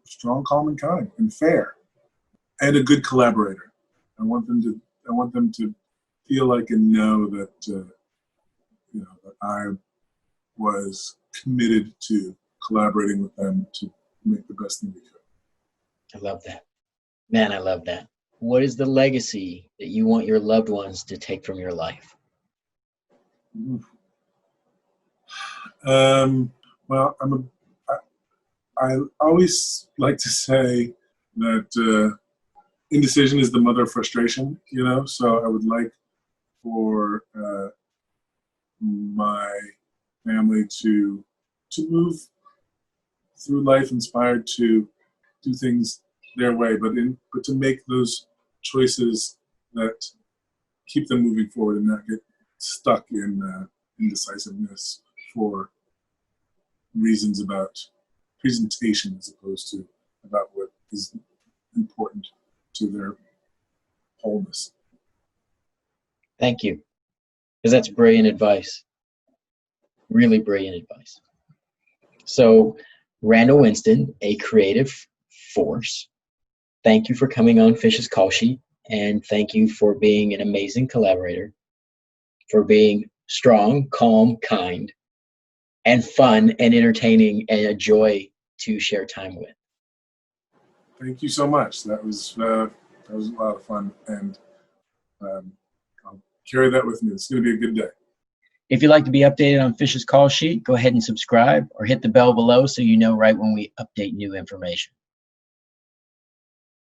strong, calm, and kind, and fair, and a good collaborator. I want them to feel like and know that that I was committed to collaborating with them to make the best thing we could. I love that. Man, I love that. What is the legacy that you want your loved ones to take from your life? Well, I always like to say that indecision is the mother of frustration, so I would like for my family to move through life inspired to do things their way, but to make those choices that keep them moving forward and not get stuck in indecisiveness for reasons about presentation as opposed to about what is important to their wholeness. Thank you. Because that's brilliant advice. Really brilliant advice. So, Randall Winston, a creative force, thank you for coming on Fish's Call Sheet, and thank you for being an amazing collaborator, for being strong, calm, kind, and fun and entertaining, and a joy to share time with. Thank you so much. That was a lot of fun, and I'll carry that with me. It's going to be a good day. If you'd like to be updated on Fish's Call Sheet, go ahead and subscribe or hit the bell below so you know right when we update new information.